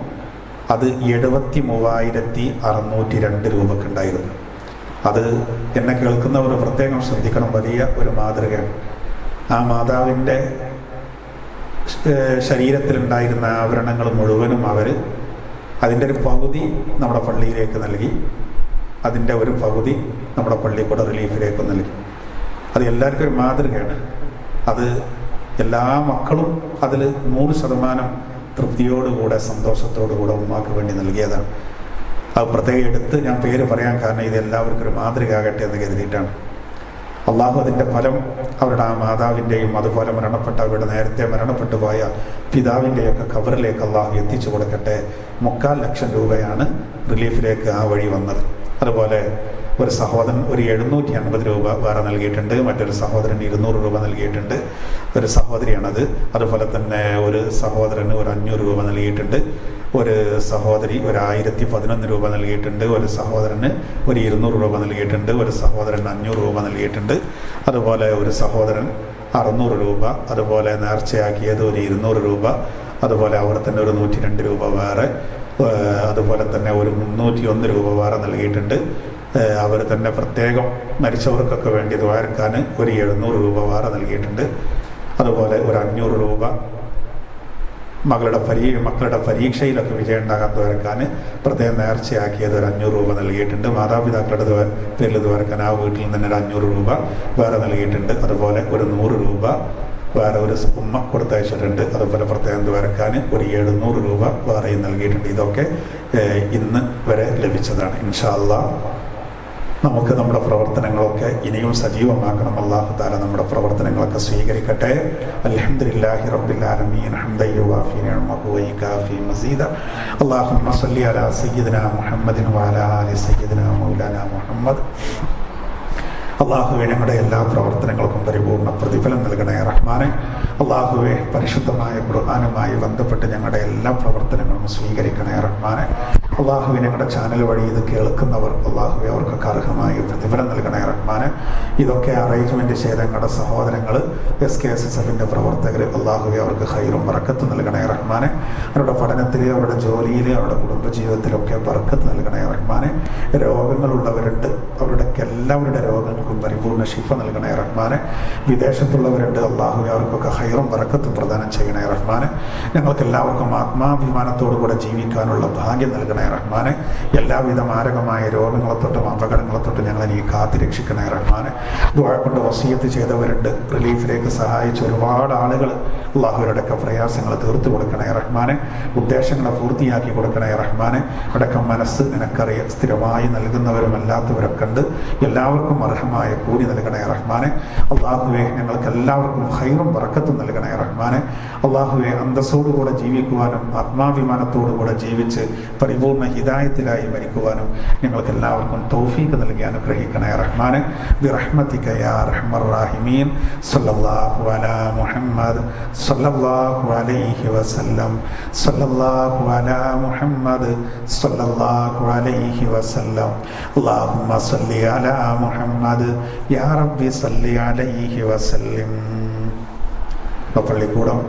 [SPEAKER 1] അത് 73,602 രൂപക്കുണ്ടായിരുന്നു. അത് എന്നെ കേൾക്കുന്നവർ പ്രത്യേകം ശ്രദ്ധിക്കണം, വലിയ ഒരു മാതൃകയാണ്. ആ മാതാവിൻ്റെ ശരീരത്തിലുണ്ടായിരുന്ന ആഭരണങ്ങൾ മുഴുവനും അവർ അതിൻ്റെ ഒരു പകുതി നമ്മുടെ പള്ളിയിലേക്ക് നൽകി, അതിൻ്റെ ഒരു പകുതി നമ്മുടെ പള്ളിക്കൂട റിലീഫിലേക്ക് നൽകി. അത് എല്ലാവർക്കും ഒരു മാതൃകയാണ്. അത് എല്ലാ മക്കളും അതിൽ 100% തൃപ്തിയോടുകൂടെ സന്തോഷത്തോടുകൂടെ ഉമ്മാക്ക് വേണ്ടി നൽകിയതാണ്. അത് പ്രത്യേകം എടുത്ത് ഞാൻ പേര് പറയാൻ കാരണം ഇത് എല്ലാവർക്കും ഒരു മാതൃക ആകട്ടെ എന്ന് കരുതിയിട്ടാണ്. അള്ളാഹു അതിൻ്റെ ഫലം അവരുടെ ആ മാതാവിൻ്റെയും അതുപോലെ അവരുടെ നേരത്തെ മരണപ്പെട്ടു പോയ പിതാവിൻ്റെയൊക്കെ ഖബറിലേക്ക് അള്ളാഹു എത്തിച്ചു കൊടുക്കട്ടെ. 3,00,000 രൂപയാണ് റിലീഫിലേക്ക് ആ വഴി വന്നത്. അതുപോലെ ഒരു സഹോദരൻ ഒരു 750 രൂപ വേറെ നൽകിയിട്ടുണ്ട്, മറ്റൊരു സഹോദരൻ 200 രൂപ നൽകിയിട്ടുണ്ട്, ഒരു സഹോദരിയാണത്. അതുപോലെ തന്നെ ഒരു സഹോദരന് ഒരു 500 രൂപ നൽകിയിട്ടുണ്ട്, ഒരു സഹോദരി ഒരു 1011 രൂപ നൽകിയിട്ടുണ്ട്, ഒരു സഹോദരന് ഒരു 200 രൂപ നൽകിയിട്ടുണ്ട്, ഒരു സഹോദരൻ 500 രൂപ നൽകിയിട്ടുണ്ട്, അതുപോലെ ഒരു സഹോദരൻ 600 രൂപ, അതുപോലെ നേർച്ചയാക്കിയത് ഒരു 200 രൂപ, അതുപോലെ അവിടെ തന്നെ ഒരു 102 രൂപ വേറെ, അതുപോലെ തന്നെ ഒരു 301 രൂപ വേറെ നൽകിയിട്ടുണ്ട്. അവർ തന്നെ പ്രത്യേകം മരിച്ചവർക്കൊക്കെ വേണ്ടി ദ്വാരക്കാൻ ഒരു 700 രൂപ വേറെ നൽകിയിട്ടുണ്ട്. അതുപോലെ ഒരു 500 രൂപ മക്കളുടെ പരീക്ഷയിലൊക്കെ വിജയം ഉണ്ടാകാൻ ദ്വാരക്കാൻ പ്രത്യേകം നേർച്ചയാക്കിയത് ഒരു 500 രൂപ നൽകിയിട്ടുണ്ട്. മാതാപിതാക്കളുടെ പേരിൽ ദ്വാരക്കാൻ ആ വീട്ടിൽ നിന്ന് തന്നെ ഒരു 500 രൂപ വേറെ നൽകിയിട്ടുണ്ട്. അതുപോലെ ഒരു 100 രൂപ വേറെ ഒരു ഉമ്മ കൊടുത്തയച്ചിട്ടുണ്ട്. അതുപോലെ പ്രത്യേകം ദ്വാരക്കാൻ ഒരു 700 രൂപ വേറെയും നൽകിയിട്ടുണ്ട്. ഇതൊക്കെ ഇന്ന് വരെ ലഭിച്ചതാണ്. ഇൻഷാ അല്ലാഹ് നമുക്ക് നമ്മുടെ പ്രവർത്തനങ്ങളൊക്കെ ഇനിയും സജീവമാക്കണം. അല്ലാഹു തആല നമ്മുടെ പ്രവർത്തനങ്ങളൊക്കെ സ്വീകരിക്കട്ടെ. അൽഹംദുലില്ലാഹി റബ്ബിൽ ആലമീൻ ഹംദൻ യുവാഫി നിഅമഹു വയുകാഫി മസീദ. അല്ലാഹുമ്മ സ്വല്ലി അലാ സയ്യിദിനാ മുഹമ്മദിൻ വഅലാ ആലി സയ്യിദിനാ മൗലാനാ മുഹമ്മദ്. അള്ളാഹുവെ ഞങ്ങളുടെ എല്ലാ പ്രവർത്തനങ്ങൾക്കും പരിപൂർണ്ണ പ്രതിഫലം നൽകണേ റഹ്മാനെ. അള്ളാഹുവെ പരിശുദ്ധമായ ഖുർആനുമായി ബന്ധപ്പെട്ട് ഞങ്ങളുടെ എല്ലാ പ്രവർത്തനങ്ങളും സ്വീകരിക്കണേ റഹ്മാനെ. അള്ളാഹുവെ ഞങ്ങളുടെ ചാനൽ വഴി ഇത് കേൾക്കുന്നവർ അള്ളാഹുവെ അവർക്കൊക്കെ അർഹമായ പ്രതിഫലം നൽകണേ റഹ്മാനെ. ഇതൊക്കെ അറേഞ്ച്മെൻറ്റ് ചെയ്ത ഞങ്ങളുടെ സഹോദരങ്ങൾ SKSSFിൻ്റെ പ്രവർത്തകർ അള്ളാഹുവെ അവർക്ക് ഖൈറും ബറക്കത്ത് നൽകണേ റഹ്മാനെ. അവരുടെ പഠനത്തിൽ, അവരുടെ ജോലിയിൽ, അവരുടെ കുടുംബജീവിതത്തിലൊക്കെ ബറക്കത്ത് നൽകണേ റഹ്മാനെ. രോഗങ്ങളുള്ളവരുണ്ട്, അവരുടെ എല്ലാവരുടെ രോഗങ്ങൾക്കും പരിപൂർണ്ണ ശിഫ നൽകണേ റഹ്മാനെ. വിദേശത്തുള്ളവരുണ്ട്, അള്ളാഹുവെ അവർക്കൊക്കെ ഖൈറും ബറക്കത്തും പ്രദാനം ചെയ്യണേ റഹ്മാനെ. ഞങ്ങൾക്ക് എല്ലാവർക്കും ആത്മാഭിമാനത്തോടുകൂടെ ജീവിക്കാനുള്ള ഭാഗ്യം നൽകണേ റഹ്മാനെ. എല്ലാവിധ മാരകമായ രോഗങ്ങളെ തൊട്ടും അപകടങ്ങളെ തൊട്ടും ഞങ്ങളെ നീ കാത്തു രക്ഷിക്കണേ റഹ്മാനെ. ദുആ കൊണ്ട് വസിയത്ത് ചെയ്തവരുണ്ട്, റിലീഫിലേക്ക് സഹായിച്ച ഒരുപാട് ആളുകൾ അള്ളാഹുവിനോടൊക്കെ പ്രയാസങ്ങൾ തീർത്തു കൊടുക്കണേ റഹ്മാനെ. ഉദ്ദേശങ്ങളെ പൂർത്തിയാക്കി കൊടുക്കണേ റഹ്മാനെ. അടക്കം മനസ്സ് നിനക്കറിയാം, സ്ഥിരമായി നൽകുന്നവരും അല്ലാത്തവരൊക്കെ ഉണ്ട്. എല്ലാവർക്കും അർഹമായ കൂലി നൽകണേ റഹ്മാനെ. അള്ളാഹുവെ ഞങ്ങൾക്ക് എല്ലാവർക്കും ഖൈറും ബറക്കത്തും നൽകണേ റഹ്മാനെ. അള്ളാഹുവെ അന്തസ്സോടുകൂടെ ജീവിക്കുവാനും ആത്മാഭിമാനത്തോടുകൂടെ ജീവിച്ച് പരിപൂർണ്ണ ഹിദായത്തിലായി മരിക്കുവാനും ഞങ്ങൾക്ക് എല്ലാവർക്കും തൗഫീഖ് നൽകി അനുഗ്രഹിക്കണേ റഹ്മാനെ. ബിറഹ്മതിക യാ അർഹമർ റഹീമീൻ. സല്ലല്ലാഹു അലാ മുഹമ്മദ് സല്ലല്ലാഹു അലൈഹി വസല്ലം. സല്ലല്ലാഹു അലാ മുഹമ്മദ് സല്ലല്ലാഹു അലൈഹി വസല്ലം. അല്ലാഹുമ്മ സല്ലി അലാ മുഹമ്മദ് യാ റബ്ബി സല്ലി അലൈഹി വസല്ലം. പള്ളിക്കൂടം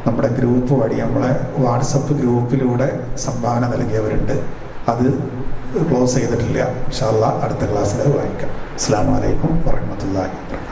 [SPEAKER 1] നമ്മുടെ ഗ്രൂപ്പ് വഴി, നമ്മളെ വാട്സപ്പ് ഗ്രൂപ്പിലൂടെ സംഭാവന നൽകിയവരുണ്ട്. അത് ക്ലോസ് ചെയ്തിട്ടില്ല. ഇൻഷാ അല്ലാഹ് അടുത്ത ക്ലാസ്സിൽ വായിക്കാം. അസ്സലാമു അലൈക്കും വറഹ്മത്തുള്ളാഹി വബറകാതുഹു.